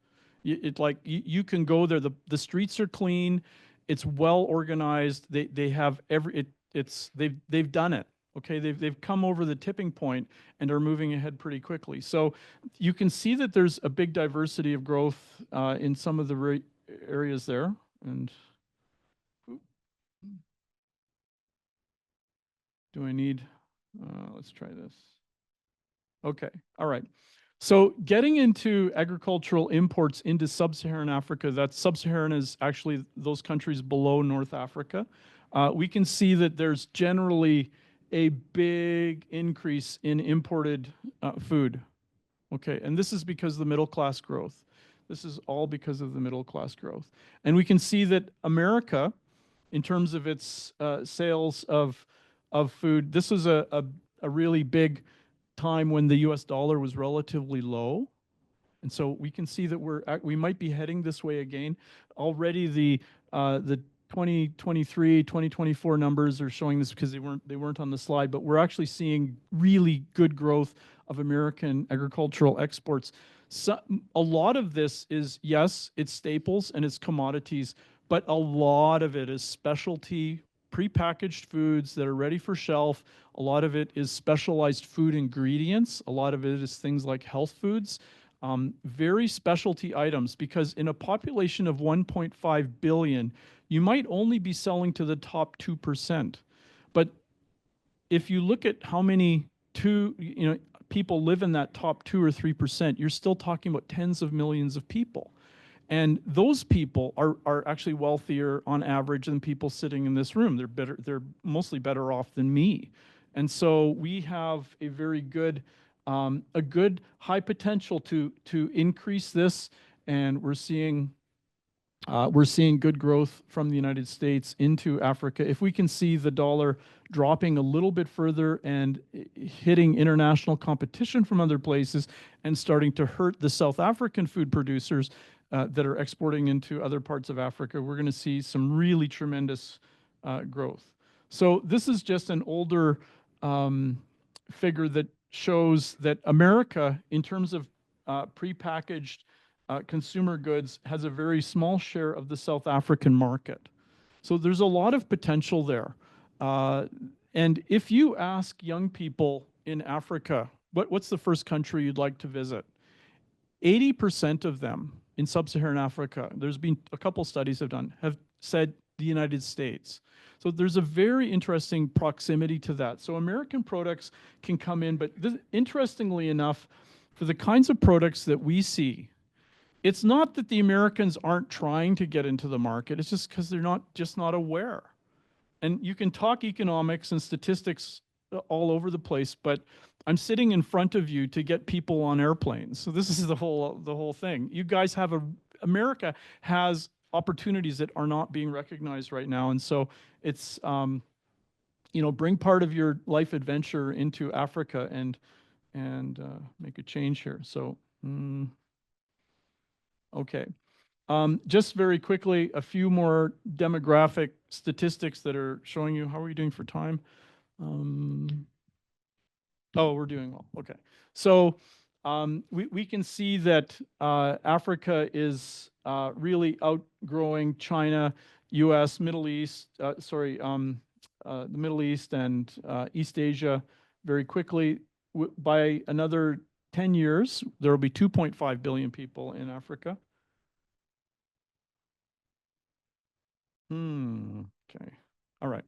You can go there. The streets are clean. It's well organized. They have they've done it. Okay, they've come over the tipping point and are moving ahead pretty quickly. So you can see that there's a big diversity of growth in some of the areas there. And do I need, let's try this. Okay, all right. So getting into agricultural imports into sub-Saharan Africa, that's sub-Saharan is actually those countries below North Africa. We can see that there's generally a big increase in imported food. Okay, and this is because of the middle class growth. This is all because of the middle class growth. And we can see that America, in terms of its sales of food, this was a really big time when the US dollar was relatively low. And so we can see that we might be heading this way again. Already the 2023, 2024 numbers are showing this because they weren't on the slide, but we're actually seeing really good growth of American agricultural exports. So a lot of this is, yes, it's staples and it's commodities, but a lot of it is specialty prepackaged foods that are ready for shelf. A lot of it is specialized food ingredients. A lot of it is things like health foods, very specialty items, because in a population of 1.5 billion, you might only be selling to the top 2%. But if you look at how many people live in that top 2 or 3%, you're still talking about tens of millions of people. And those people are actually wealthier on average than people sitting in this room. They're mostly better off than me. And so we have a very good, high potential to increase this. And we're seeing good growth from the United States into Africa. If we can see the dollar dropping a little bit further and hitting international competition from other places and starting to hurt the South African food producers that are exporting into other parts of Africa, we're going to see some really tremendous growth. So this is just an older figure that shows that America, in terms of prepackaged consumer goods, has a very small share of the South African market. So there's a lot of potential there. And if you ask young people in Africa, what's the first country you'd like to visit? 80% of them in sub-Saharan Africa, there's been a couple studies have said the United States. So there's a very interesting proximity to that. So American products can come in, but interestingly enough, for the kinds of products that we see, it's not that the Americans aren't trying to get into the market, it's just because they're just not aware. And you can talk economics and statistics all over the place, but I'm sitting in front of you to get people on airplanes. So this is the whole thing. You guys America has opportunities that are not being recognized right now. And so it's, bring part of your life adventure into Africa and make a change here. So, okay. Just very quickly, a few more demographic statistics that are showing you. How are we doing for time? Oh, we're doing well. Okay. So we can see that Africa is really outgrowing China, US, Middle East, the Middle East and East Asia very quickly. By another 10 years, there will be 2.5 billion people in Africa. Okay. All right.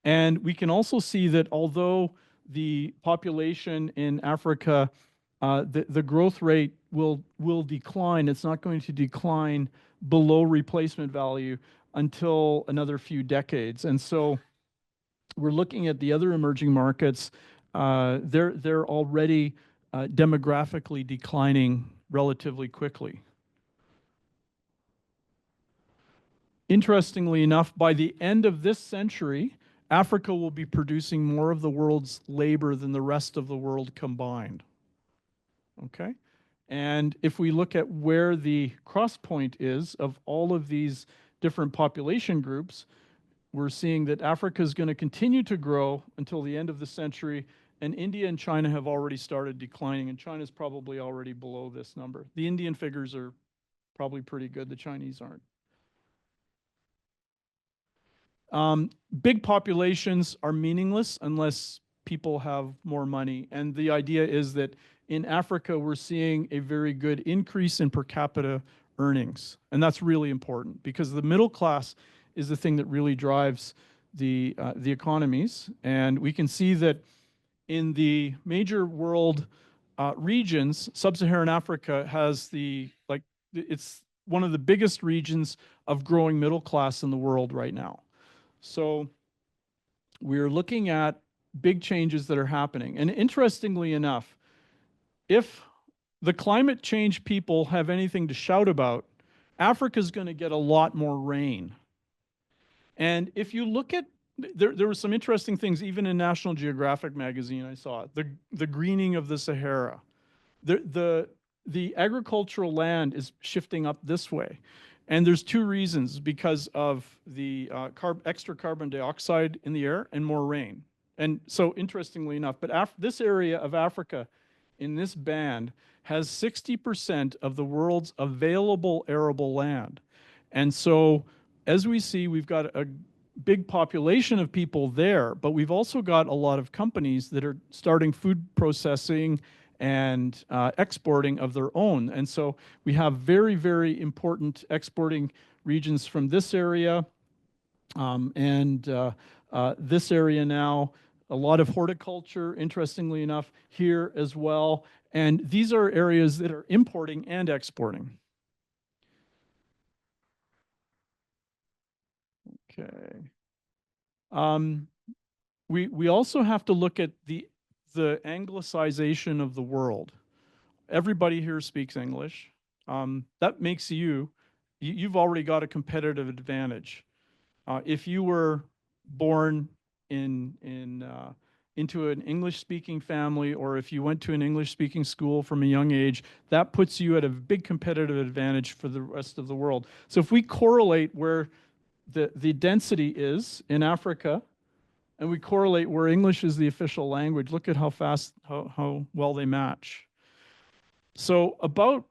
And we can also see that although the population in Africa, the growth rate will decline, it's not going to decline below replacement value until another few decades. And so we're looking at the other emerging markets. They're already demographically declining relatively quickly. Interestingly enough, by the end of this century, Africa will be producing more of the world's labor than the rest of the world combined. Okay? And if we look at where the cross point is of all of these different population groups, we're seeing that Africa is going to continue to grow until the end of the century, and India and China have already started declining, and China's probably already below this number. The Indian figures are probably pretty good, the Chinese aren't. Big populations are meaningless unless people have more money. And the idea is that in Africa, we're seeing a very good increase in per capita earnings. And that's really important because the middle class is the thing that really drives the economies. And we can see that in the major world regions, sub-Saharan Africa has it's one of the biggest regions of growing middle class in the world right now. So we're looking at big changes that are happening. And interestingly enough, if the climate change people have anything to shout about, Africa's going to get a lot more rain. And if you look at, there were some interesting things, even in National Geographic magazine, I saw it, the greening of the Sahara. The agricultural land is shifting up this way. And there's two reasons, because of the extra carbon dioxide in the air and more rain. And so interestingly enough, but this area of Africa in this band has 60% of the world's available arable land. And so as we see, we've got a big population of people there, but we've also got a lot of companies that are starting food processing and exporting of their own. And so we have very, very important exporting regions from this area and this area now. A lot of horticulture, interestingly enough, here as well. And these are areas that are importing and exporting. Okay. We also have to look at the anglicization of the world. Everybody here speaks English. That makes you've already got a competitive advantage. If you were born into an English-speaking family, or if you went to an English-speaking school from a young age, that puts you at a big competitive advantage for the rest of the world. So if we correlate where the density is in Africa, and we correlate where English is the official language, look at how fast, how well they match. So about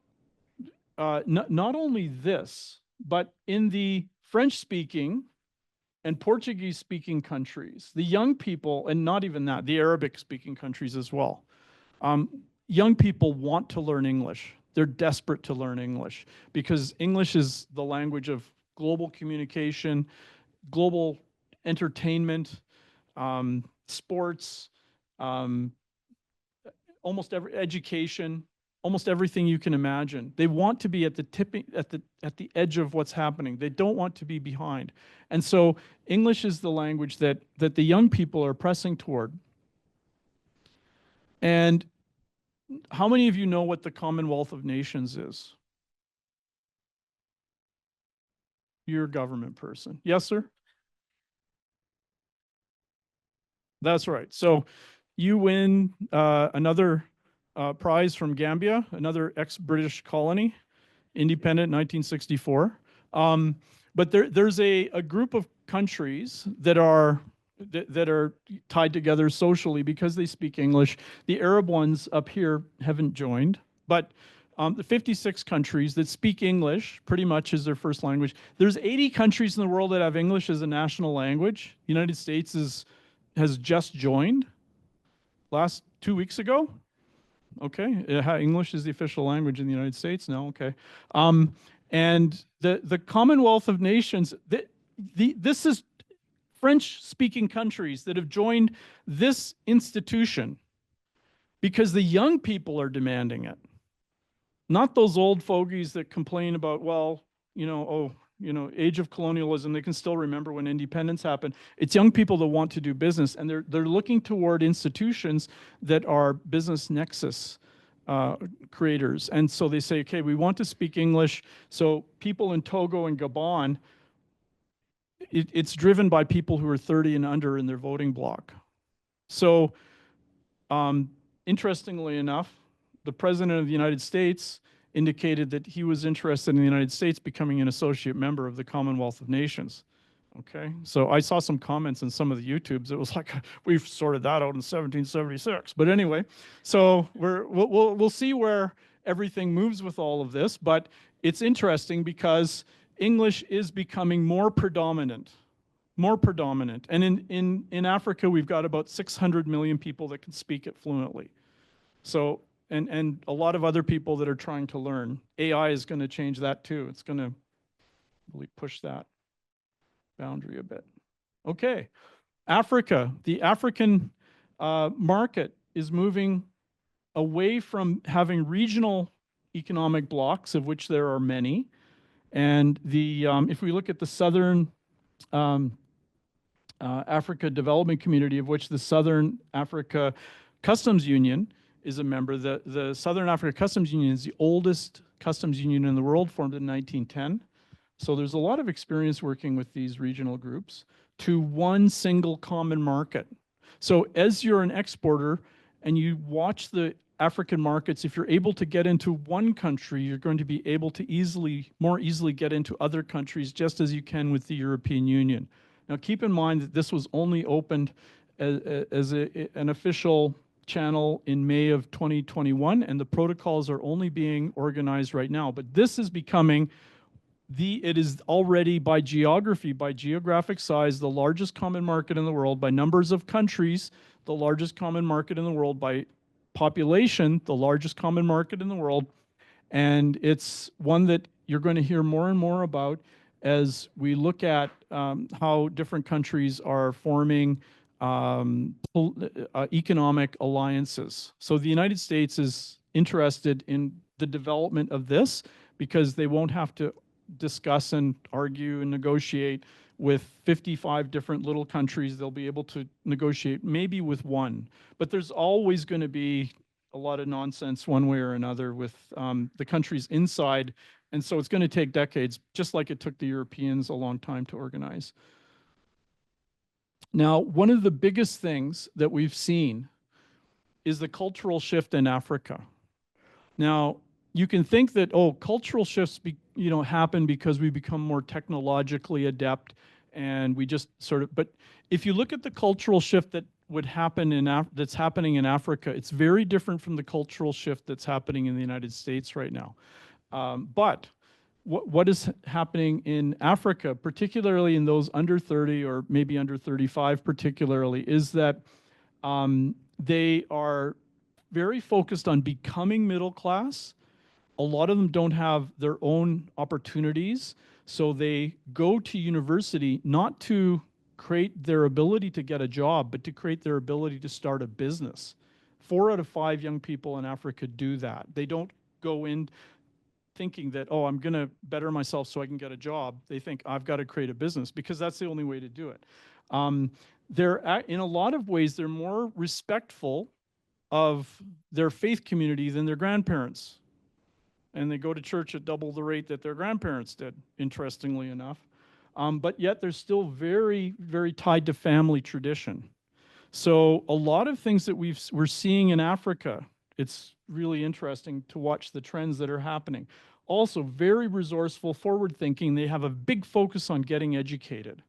not only this, but in the French-speaking and Portuguese-speaking countries, the young people, and not even that, the Arabic-speaking countries as well, young people want to learn English. They're desperate to learn English because English is the language of global communication, global entertainment, sports, almost every education, almost everything you can imagine. They want to be at the edge of what's happening. They don't want to be behind. And so English is the language that the young people are pressing toward. And how many of you know what the Commonwealth of Nations is? You're a government person. Yes, sir? That's right. So you win another prize from Gambia, another ex-British colony, independent 1964. But there's a group of countries that are tied together socially because they speak English. The Arab ones up here haven't joined, but the 56 countries that speak English pretty much as their first language. There's 80 countries in the world that have English as a national language. The United States has just joined last 2 weeks ago. Okay, English is the official language in the United States now. Okay, and the Commonwealth of Nations. This is French-speaking countries that have joined this institution because the young people are demanding it, not those old fogies that complain about, well, age of colonialism. They can still remember when independence happened. It's young people that want to do business, and they're looking toward institutions that are business nexus creators. And so they say, okay, we want to speak English. So people in Togo and Gabon, it's driven by people who are 30 and under in their voting bloc. So interestingly enough, the President of the United States indicated that he was interested in the United States becoming an associate member of the Commonwealth of Nations. Okay, so I saw some comments in some of the YouTubes. It was like, we've sorted that out in 1776. But anyway, so we'll see where everything moves with all of this. But it's interesting because English is becoming more predominant. And in Africa, we've got about 600 million people that can speak it fluently. So, and a lot of other people that are trying to learn. AI is going to change that too. It's going to really push that boundary a bit. Okay, Africa. The African market is moving away from having regional economic blocks, of which there are many. And if we look at the Southern Africa Development Community, of which the Southern Africa Customs Union is a member, the Southern Africa Customs Union is the oldest customs union in the world, formed in 1910. So there's a lot of experience working with these regional groups to one single common market. So as you're an exporter and you watch the African markets, if you're able to get into one country, you're going to be able to more easily get into other countries, just as you can with the European Union. Now, keep in mind that this was only opened as an official channel in May of 2021, and the protocols are only being organized right now. But this is becoming it is already by geography, by geographic size, the largest common market in the world, by numbers of countries, the largest common market in the world, by population, the largest common market in the world. And it's one that you're going to hear more and more about as we look at how different countries are forming economic alliances. So the United States is interested in the development of this because they won't have to discuss and argue and negotiate with 55 different little countries. They'll be able to negotiate maybe with one, but there's always going to be a lot of nonsense one way or another with the countries inside. And so it's going to take decades, just like it took the Europeans a long time to organize. Now, one of the biggest things that we've seen is the cultural shift in Africa. Now, you can think that, oh, cultural shifts happen because we become more technologically adept and we just sort of, but if you look at the cultural shift that would happen that's happening in Africa, it's very different from the cultural shift that's happening in the United States right now. But what is happening in Africa, particularly in those under 30 or maybe under 35 particularly, is that they are very focused on becoming middle class. A lot of them don't have their own opportunities, so they go to university not to create their ability to get a job, but to create their ability to start a business. 4 out of 5 young people in Africa do that. They don't go in thinking that, oh, I'm going to better myself so I can get a job. They think, I've got to create a business, because that's the only way to do it. In a lot of ways, they're more respectful of their faith community than their grandparents. And they go to church at double the rate that their grandparents did, interestingly enough. But yet they're still very, very tied to family tradition. So a lot of things that we're seeing in Africa, it's really interesting to watch the trends that are happening. also very resourceful, forward thinking. They have a big focus on getting educated.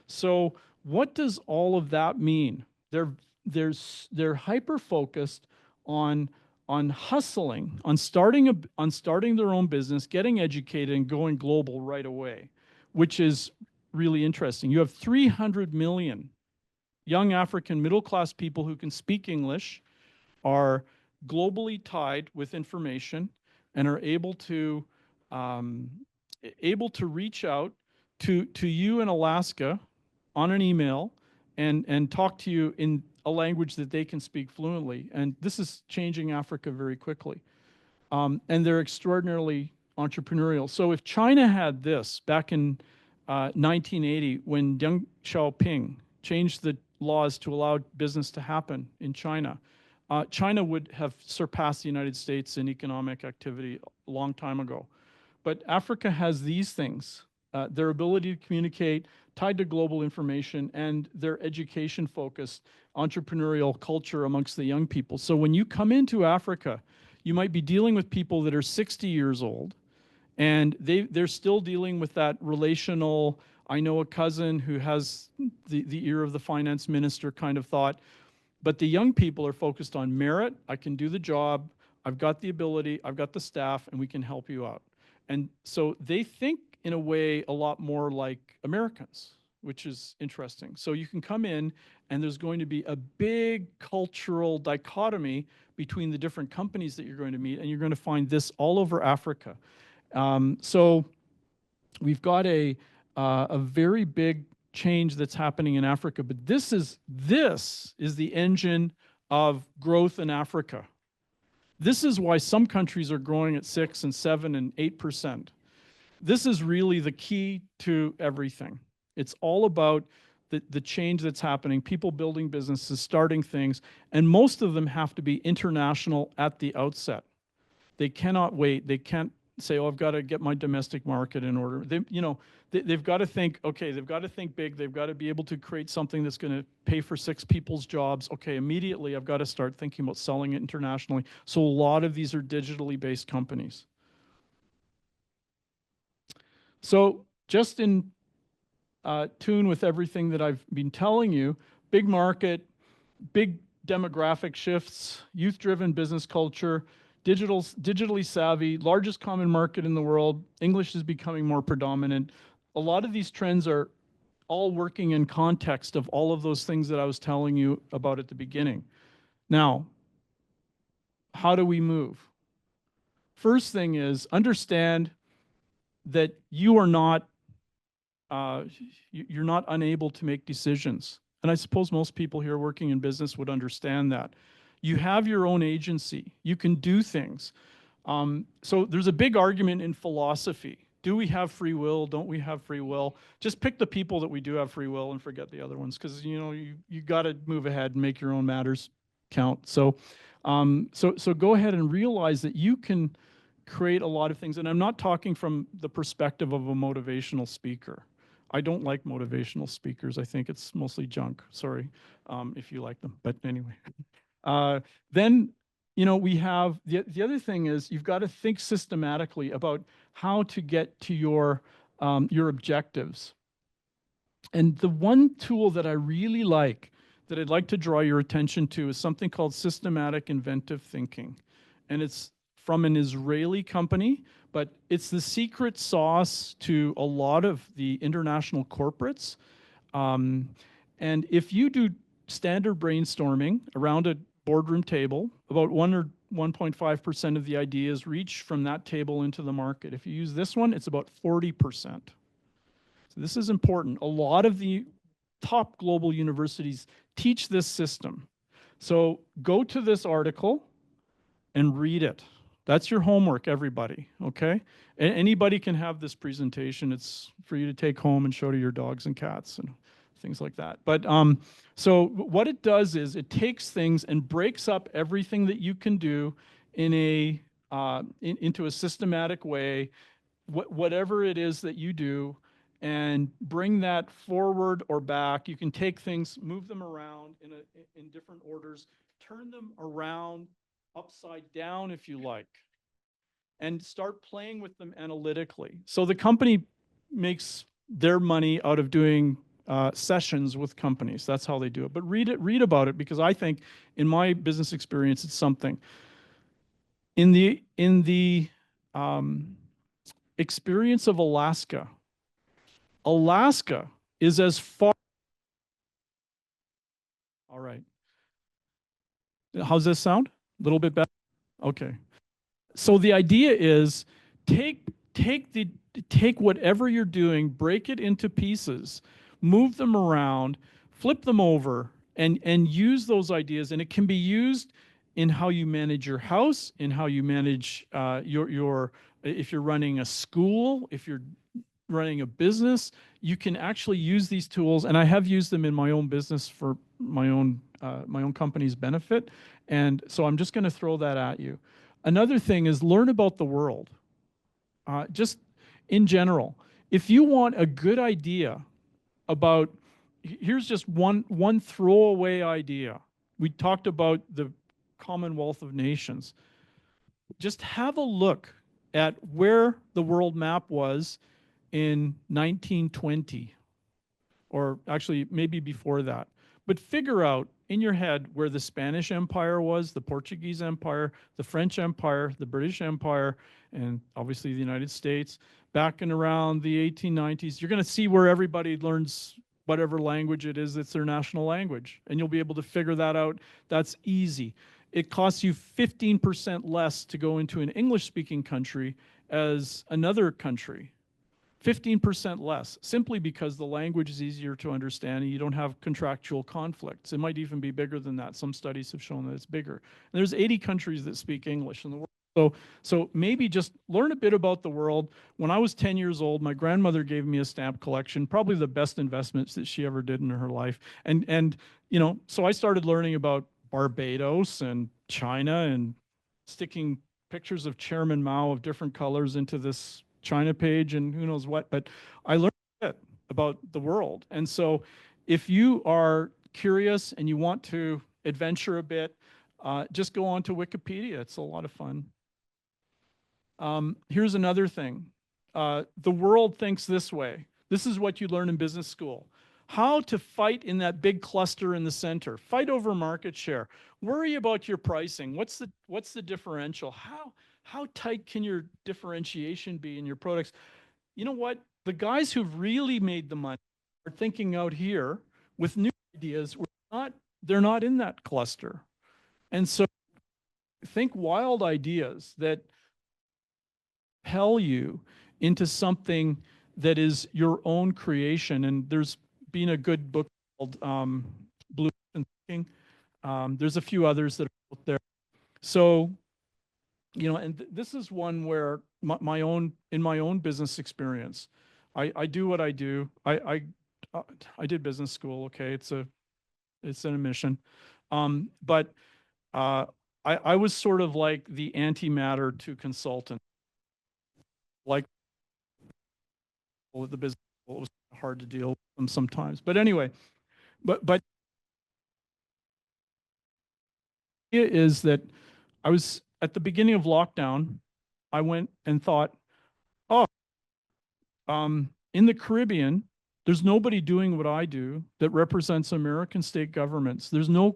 So what does all of that mean? They're hyper focused on hustling, on starting their own business, getting educated, and going global right away, which is really interesting. You have 300 million young African middle-class people who can speak English, are globally tied with information, and are able to reach out to you in Alaska on an email and talk to you in a language that they can speak fluently. And this is changing Africa very quickly. And they're extraordinarily entrepreneurial. So if China had this back in 1980, when Deng Xiaoping changed the laws to allow business to happen in China, China would have surpassed the United States in economic activity a long time ago. But Africa has these things, their ability to communicate, tied to global information, and their education-focused entrepreneurial culture amongst the young people. So when you come into Africa, you might be dealing with people that are 60 years old, and they're still dealing with that relational, I know a cousin who has the ear of the finance minister kind of thought. But the young people are focused on merit. I can do the job. I've got the ability. I've got the staff, and we can help you out. And so they think in a way a lot more like Americans, which is interesting. So you can come in, and there's going to be a big cultural dichotomy between the different companies that you're going to meet, and you're going to find this all over Africa. So we've got a very big change that's happening in Africa, but this is the engine of growth in Africa. This is why some countries are growing at 6 and 7 and 8%. This is really the key to everything. It's all about the change that's happening, people building businesses, starting things, and most of them have to be international at the outset. They cannot wait. They can't say, oh, I've got to get my domestic market in order. They've got to think, okay, they've got to think big. They've got to be able to create something that's going to pay for 6 people's jobs. Okay, immediately I've got to start thinking about selling it internationally. So a lot of these are digitally based companies. So just in tune with everything that I've been telling you, big market, big demographic shifts, youth-driven business culture, digitally savvy, largest common market in the world. English is becoming more predominant. A lot of these trends are all working in context of all of those things that I was telling you about at the beginning. Now, how do we move? First thing is understand that you are not you're not unable to make decisions. And I suppose most people here working in business would understand that. You have your own agency. You can do things. So there's a big argument in philosophy. Do we have free will? Don't we have free will? Just pick the people that we do have free will and forget the other ones, because you got to move ahead and make your own matters count. So go ahead and realize that you can create a lot of things. And I'm not talking from the perspective of a motivational speaker. I don't like motivational speakers. I think it's mostly junk. Sorry if you like them. But anyway. Then, we have the other thing is you've got to think systematically about how to get to your objectives. And the one tool that I really like, that I'd like to draw your attention to, is something called systematic inventive thinking. And it's from an Israeli company, but it's the secret sauce to a lot of the international corporates. And if you do standard brainstorming around a boardroom table, about 1 or 1.5% of the ideas reach from that table into the market. If you use this one, it's about 40%. So this is important. A lot of the top global universities teach this system. So go to this article and read it. That's your homework, everybody, okay? Anybody can have this presentation. It's for you to take home and show to your dogs and cats and things like that. But so what it does is it takes things and breaks up everything that you can do in into a systematic way, whatever it is that you do, and bring that forward or back. You can take things, move them around in different orders, turn them around upside down if you like. and start playing with them analytically. So the company makes their money out of doing sessions with companies. That's how they do it. But read about it, because I think in my business experience, it's something. In the experience of Alaska, Alaska is as far. All right. How's this sound? A little bit better? Okay. So the idea is take whatever you're doing, break it into pieces, move them around, flip them over, and use those ideas. And it can be used in how you manage your house, in how you manage your if you're running a school, if you're running a business, you can actually use these tools. And I have used them in my own business for my own company's benefit. And so I'm just going to throw that at you. Another thing is learn about the world. Just in general, if you want a good idea about, here's just one throwaway idea. We talked about the Commonwealth of Nations. Just have a look at where the world map was in 1920, or actually maybe before that. But figure out in your head where the Spanish Empire was, the Portuguese Empire, the French Empire, the British Empire, and obviously the United States. Back in around the 1890s, you're going to see where everybody learns whatever language it is that's their national language. And you'll be able to figure that out. That's easy. It costs you 15% less to go into an English-speaking country as another country. 15% less, simply because the language is easier to understand and you don't have contractual conflicts. It might even be bigger than that. Some studies have shown that it's bigger. And there's 80 countries that speak English in the world. So maybe just learn a bit about the world. When I was 10 years old, my grandmother gave me a stamp collection, probably the best investments that she ever did in her life. And you know, so I started learning about Barbados and China and sticking pictures of Chairman Mao of different colors into this China page and who knows what, but I learned a bit about the world. And so if you are curious and you want to adventure a bit, just go on to Wikipedia. It's a lot of fun. Here's another thing. The world thinks this way. This is what you learn in business school. How to fight in that big cluster in the center. Fight over market share. Worry about your pricing. What's the differential? How tight can your differentiation be in your products? You know what? The guys who've really made the money are thinking out here with new ideas. They're not in that cluster. And so think wild ideas that propel you into something that is your own creation. And there's been a good book called Blue Thinking. There's a few others that are out there. So, you know, and this is one where in my own business experience, I do what I do. I did business school. Okay, it's an admission, but I was sort of like the antimatter to consultant. Like with the business school, it was hard to deal with them sometimes. But anyway, but it is that I was at the beginning of lockdown. I went and thought, oh, in the Caribbean, there's nobody doing what I do that represents American state governments. There's no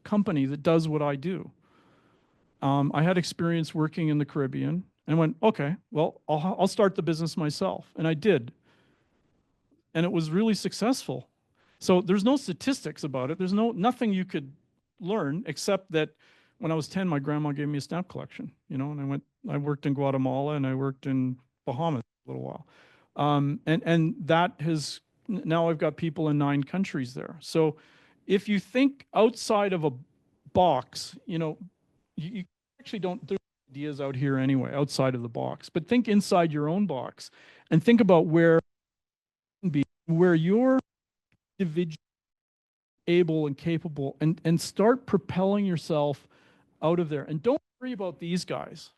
company that does what I do. I had experience working in the Caribbean and went, okay, well, I'll start the business myself. And I did. And it was really successful. So there's no statistics about it. There's nothing you could learn except that when I was 10, my grandma gave me a stamp collection, you know, and I worked in Guatemala and I worked in Bahamas a little while. And that has, now I've got people in 9 countries there. So if you think outside of a box, you know, you actually don't, there's ideas out here anyway, outside of the box, but think inside your own box and think about where you're individually able and capable, and start propelling yourself out of there. And don't worry about these guys.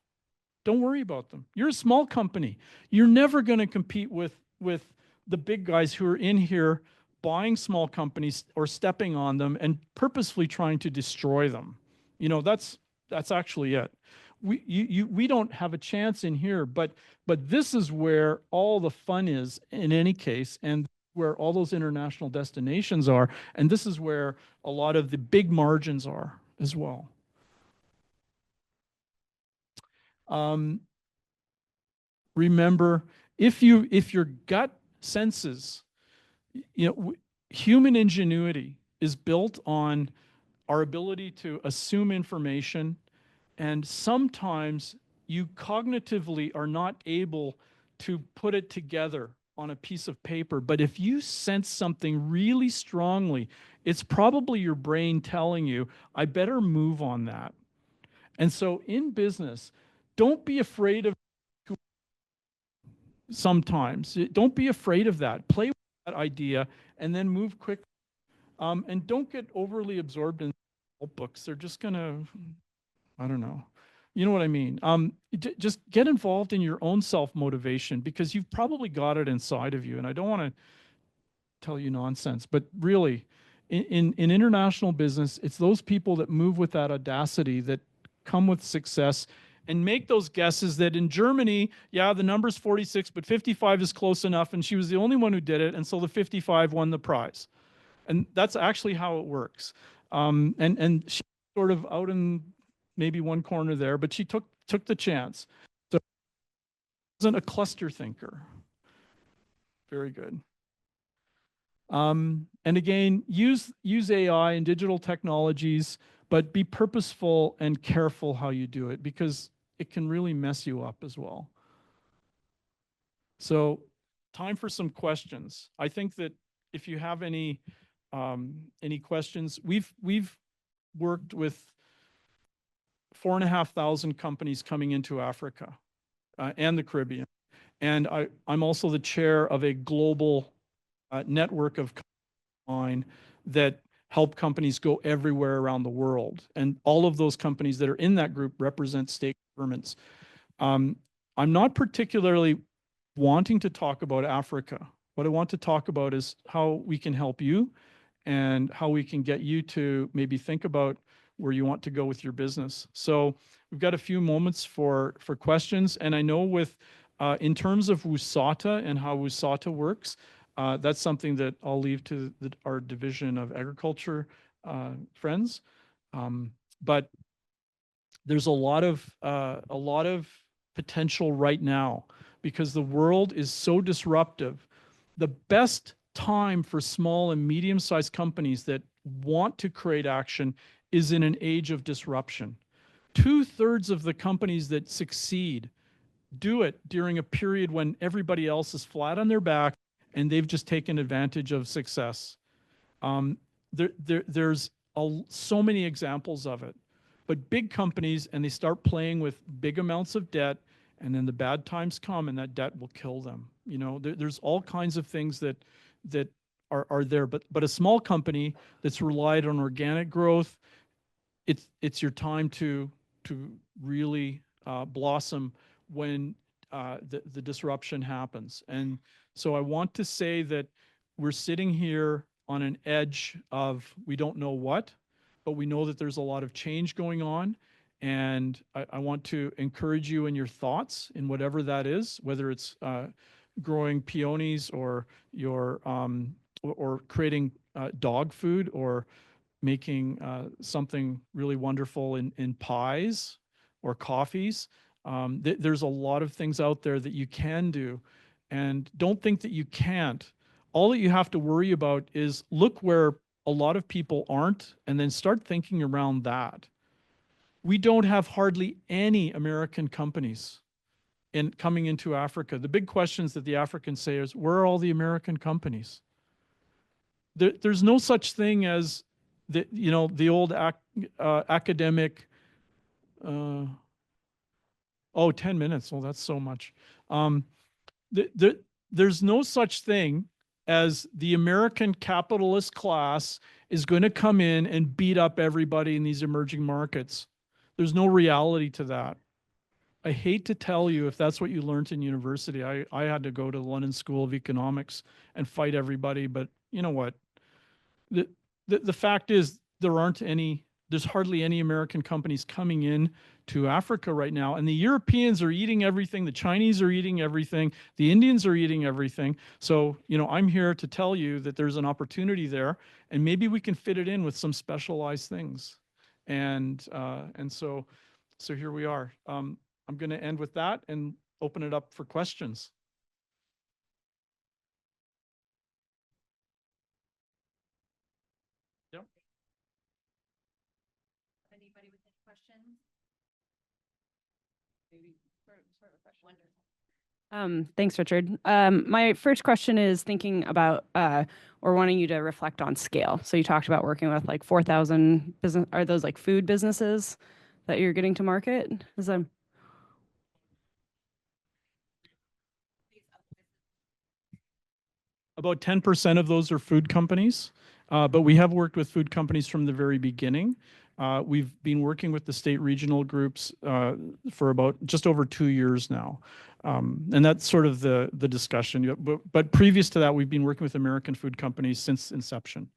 Don't worry about them. You're a small company. You're never going to compete with the big guys who are in here buying small companies or stepping on them and purposefully trying to destroy them. You know, that's actually it. we don't have a chance in here, but this is where all the fun is in any case, and where all those international destinations are, and this is where a lot of the big margins are as well. Remember, if your gut senses, human ingenuity is built on our ability to assume information, and sometimes you cognitively are not able to put it together on a piece of paper. But if you sense something really strongly, it's probably your brain telling you, I better move on that. And so in business, don't be afraid of sometimes. Don't be afraid of that. Play with that idea and then move quickly. And don't get overly absorbed in books. They're just going to, I don't know. You know what I mean? Just get involved in your own self-motivation, because you've probably got it inside of you. And I don't want to tell you nonsense, but really, in international business, it's those people that move with that audacity that come with success and make those guesses that in Germany, yeah, the number's 46, but 55 is close enough. And she was the only one who did it. And so the 55 won the prize. And that's actually how it works. And she sort of out in maybe one corner there, but she took the chance. So she wasn't a cluster thinker. Very good. And again, use AI and digital technologies, but be purposeful and careful how you do it, because it can really mess you up as well. So time for some questions. I think that if you have any questions, we've worked with 4,500 companies coming into Africa and the Caribbean. And I'm also the chair of a global network of companies that help companies go everywhere around the world. And all of those companies that are in that group represent state governments. I'm not particularly wanting to talk about Africa. What I want to talk about is how we can help you and how we can get you to maybe think about where you want to go with your business. So we've got a few moments for questions. And I know with, in terms of WUSATA and how WUSATA works, that's something that I'll leave to our Division of Agriculture friends. But there's a lot of potential right now, because the world is so disruptive. The best time for small and medium-sized companies that want to create action is in an age of disruption. 2/3 of the companies that succeed do it during a period when everybody else is flat on their back and they've just taken advantage of success. There's so many examples of it. But big companies, and they start playing with big amounts of debt, and then the bad times come and that debt will kill them. There's all kinds of things that are there. But a small company that's relied on organic growth, it's your time to really blossom when the disruption happens. And so I want to say that we're sitting here on an edge of we don't know what, but we know that there's a lot of change going on. And I want to encourage you in your thoughts in whatever that is, whether it's growing peonies or or creating dog food, or making something really wonderful in pies or coffees. There's a lot of things out there that you can do, and don't think that you can't. All that you have to worry about is look where a lot of people aren't, and then start thinking around that. We don't have hardly any American companies coming into Africa. The big questions that the Africans say is, where are all the American companies? There's no such thing as the old academic, 10 minutes. Oh, that's so much. There's no such thing as the American capitalist class is going to come in and beat up everybody in these emerging markets. There's no reality to that. I hate to tell you if that's what you learned in university. I had to go to the London School of Economics and fight everybody, but you know what? The fact is there aren't any there's hardly any American companies coming in to Africa right now. And the Europeans are eating everything. The Chinese are eating everything. The Indians are eating everything. So, I'm here to tell you that there's an opportunity there, and maybe we can fit it in with some specialized things. And so here we are. I'm going to end with that and open it up for questions. Yep. Anybody with any questions? Maybe start with question. Thanks, Richard. My first question is thinking about or wanting you to reflect on scale. So you talked about working with like 4,000 business. Are those like food businesses that you're getting to market? Is that About 10% of those are food companies, but we have worked with food companies from the very beginning. We've been working with the state regional groups for about just over 2 years now. And that's sort of the discussion. But previous to that, we've been working with American food companies since inception.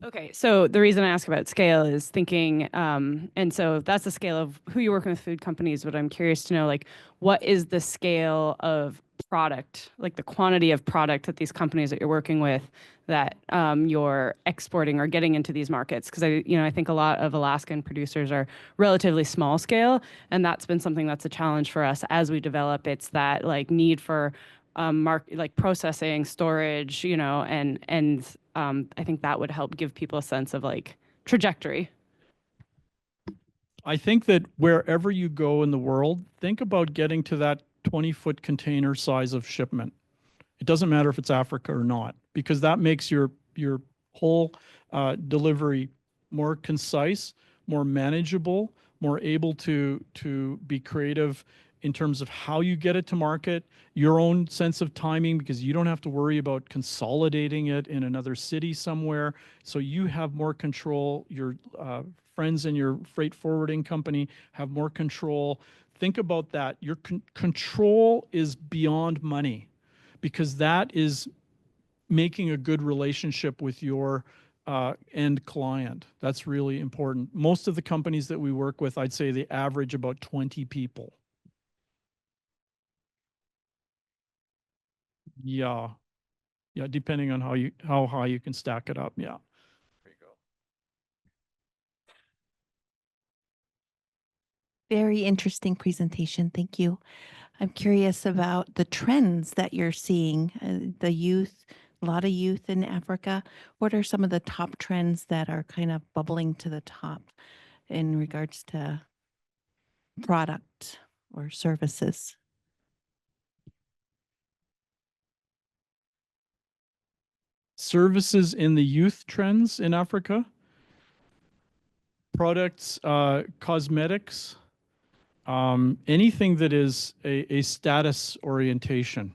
okay? So the reason I ask about scale is thinking, and so that's the scale of who you're working with food companies. But I'm curious to know, like, what is the scale of product, like the quantity of product that these companies that you're working with that you're exporting or getting into these markets? Because I think a lot of Alaskan producers are relatively small scale, and that's been something that's a challenge for us as we develop. It's that like need for like processing, storage, and I think that would help give people a sense of like trajectory. I think that wherever you go in the world, think about getting to that 20-foot container size of shipment. It doesn't matter if it's Africa or not, because that makes your whole delivery more concise, more manageable, more able to be creative in terms of how you get it to market, your own sense of timing, because you don't have to worry about consolidating it in another city somewhere. So you have more control. Your friends in your freight forwarding company have more control. Think about that. Your control is beyond money, because that is making a good relationship with your end client. That's really important. Most of the companies that we work with, I'd say they average about 20 people. Yeah. Yeah, depending on how high you can stack it up. Yeah. There you go. Very interesting presentation. Thank you. I'm curious about the trends that you're seeing. The youth, a lot of youth in Africa. What are some of the top trends that are kind of bubbling to the top in regards to product or services? Services in the youth trends in Africa, products, cosmetics, anything that is a status orientation.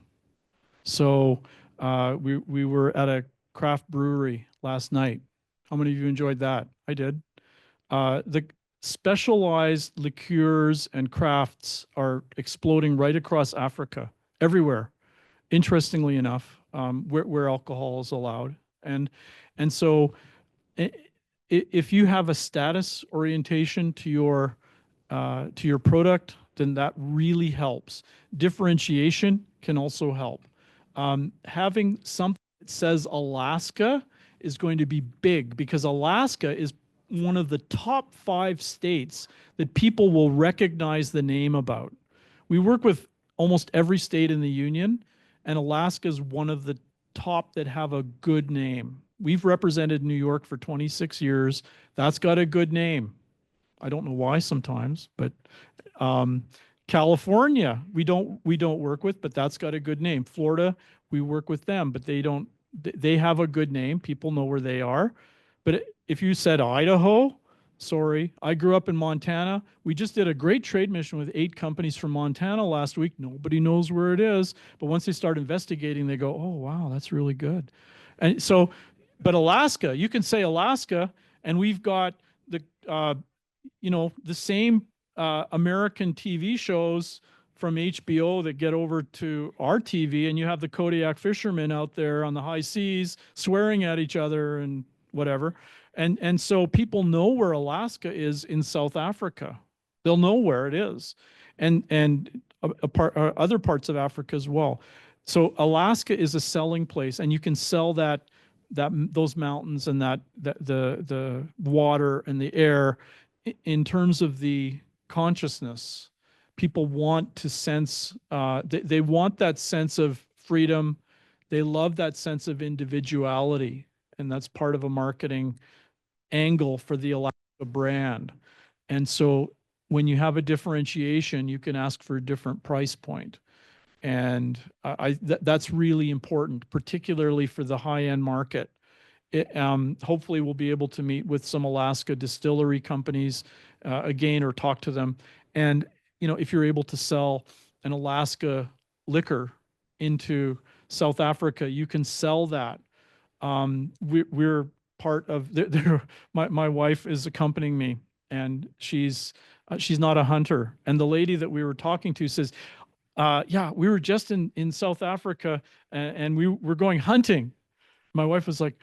So we were at a craft brewery last night. How many of you enjoyed that? I did. The specialized liqueurs and crafts are exploding right across Africa, everywhere, interestingly enough, where alcohol is allowed. And so if you have a status orientation to your product, then that really helps. Differentiation can also help. Having something that says Alaska is going to be big, because Alaska is one of the top 5 states that people will recognize the name about. We work with almost every state in the union, and Alaska is one of the top that have a good name. We've represented New York for 26 years. That's got a good name. I don't know why sometimes, but California, we don't work with, but that's got a good name. Florida, we work with them, but they have a good name. People know where they are. But if you said Idaho, sorry, I grew up in Montana. We just did a great trade mission with 8 companies from Montana last week. Nobody knows where it is. But once they start investigating, they go, oh, wow, that's really good. And so, but Alaska, you can say Alaska, and we've got the same American TV shows from HBO that get over to our TV, and you have the Kodiak fishermen out there on the high seas swearing at each other and whatever. And so people know where Alaska is in South Africa. They'll know where it is, and other parts of Africa as well. So Alaska is a selling place, and you can sell those mountains and the water and the air in terms of the consciousness. People want to sense, they want that sense of freedom. They love that sense of individuality, and that's part of a marketing angle for the Alaska brand. And so when you have a differentiation, you can ask for a different price point. And that's really important, particularly for the high-end market. Hopefully we'll be able to meet with some Alaska distillery companies again, or talk to them. And, if you're able to sell an Alaska liquor into South Africa, you can sell that. We're part of my wife is accompanying me, and she's not a hunter. And the lady that we were talking to says, yeah, we were just in South Africa, and we were going hunting. My wife was like,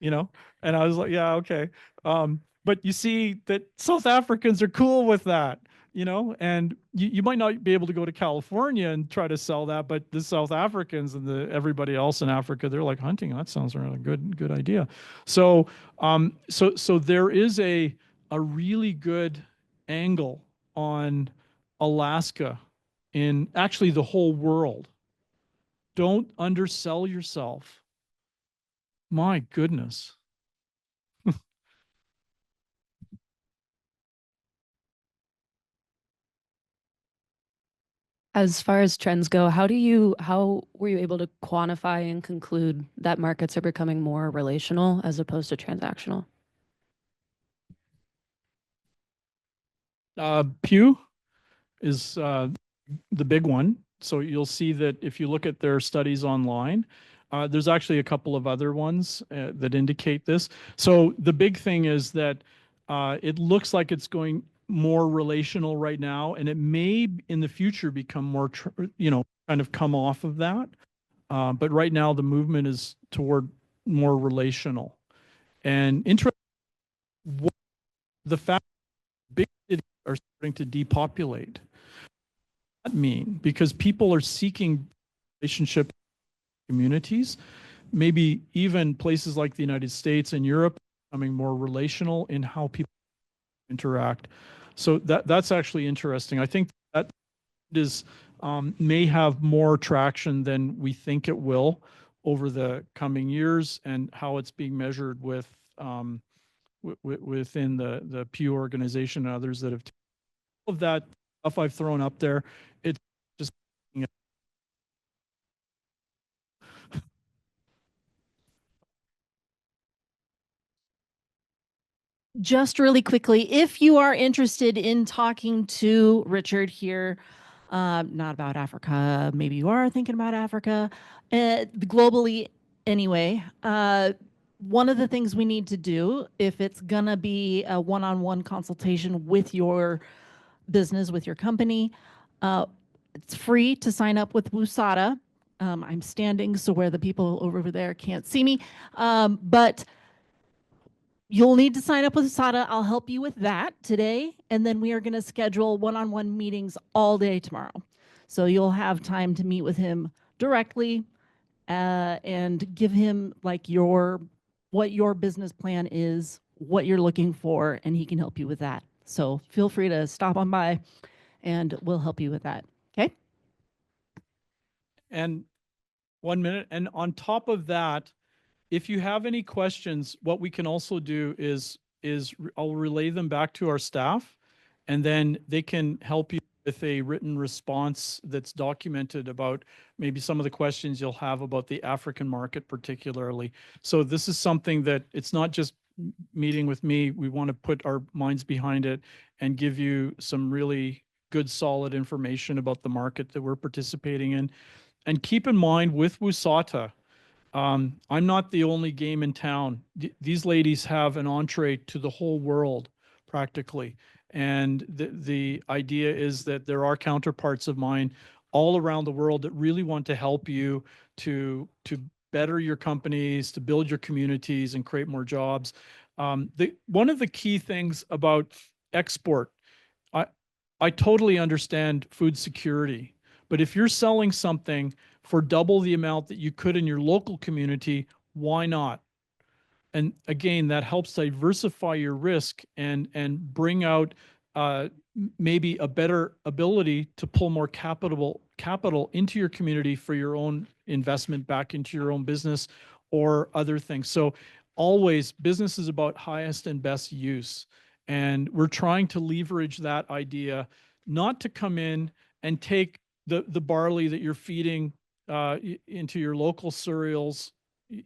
and I was like, yeah, okay. But you see that South Africans are cool with that, and you might not be able to go to California and try to sell that, but the South Africans and everybody else in Africa, they're like, hunting, that sounds really good idea. So, so there is a really good angle on Alaska in actually the whole world. Don't undersell yourself. My goodness. As far as trends go, how were you able to quantify and conclude that markets are becoming more relational as opposed to transactional? Pew is the big one. So you'll see that if you look at their studies online, there's actually a couple of other ones that indicate this. So the big thing is that it looks like it's going more relational right now, and it may in the future become more, kind of come off of that. But right now the movement is toward more relational. And interesting, the fact that big cities are starting to depopulate. What does that mean? Because people are seeking relationship communities, maybe even places like the United States and Europe becoming more relational in how people interact. So that's actually interesting. I think that is may have more traction than we think it will over the coming years, and how it's being measured with within the Pew organization and others that have all of that stuff I've thrown up there. It's just Just really quickly, if you are interested in talking to Richard here, not about Africa, maybe you are thinking about Africa, globally anyway, one of the things we need to do, if it's gonna be a one-on-one consultation with your business, with your company, it's free to sign up with WUSATA. I'm standing so where the people over there can't see me, but you'll need to sign up with WUSATA. I'll help you with that today. And then we are going to schedule one-on-one meetings all day tomorrow. So you'll have time to meet with him directly and give him like what your business plan is, what you're looking for, and he can help you with that. So feel free to stop on by and we'll help you with that. Okay. And 1 minute. And on top of that, if you have any questions, what we can also do is I'll relay them back to our staff, and then they can help you with a written response that's documented about maybe some of the questions you'll have about the African market particularly. So this is something that it's not just meeting with me. We want to put our minds behind it and give you some really good, solid information about the market that we're participating in. And keep in mind with WUSATA, I'm not the only game in town. These ladies have an entree to the whole world practically. And the idea is that there are counterparts of mine all around the world that really want to help you to better your companies, to build your communities and create more jobs. One of the key things about export, I totally understand food security, but if you're selling something for double the amount that you could in your local community, why not? And again, that helps diversify your risk and bring out maybe a better ability to pull more capital into your community for your own investment back into your own business or other things. So always business is about highest and best use. And we're trying to leverage that idea, not to come in and take the barley that you're feeding into your local cereals.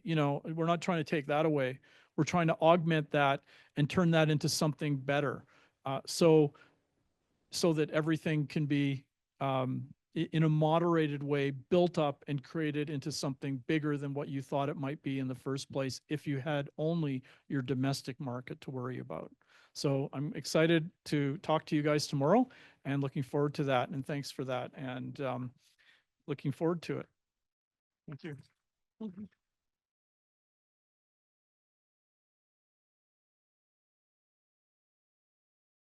We're not trying to take that away. We're trying to augment that and turn that into something better. So that everything can be in a moderated way built up and created into something bigger than what you thought it might be in the first place if you had only your domestic market to worry about. So I'm excited to talk to you guys tomorrow and looking forward to that. And thanks for that. And looking forward to it. Thank you.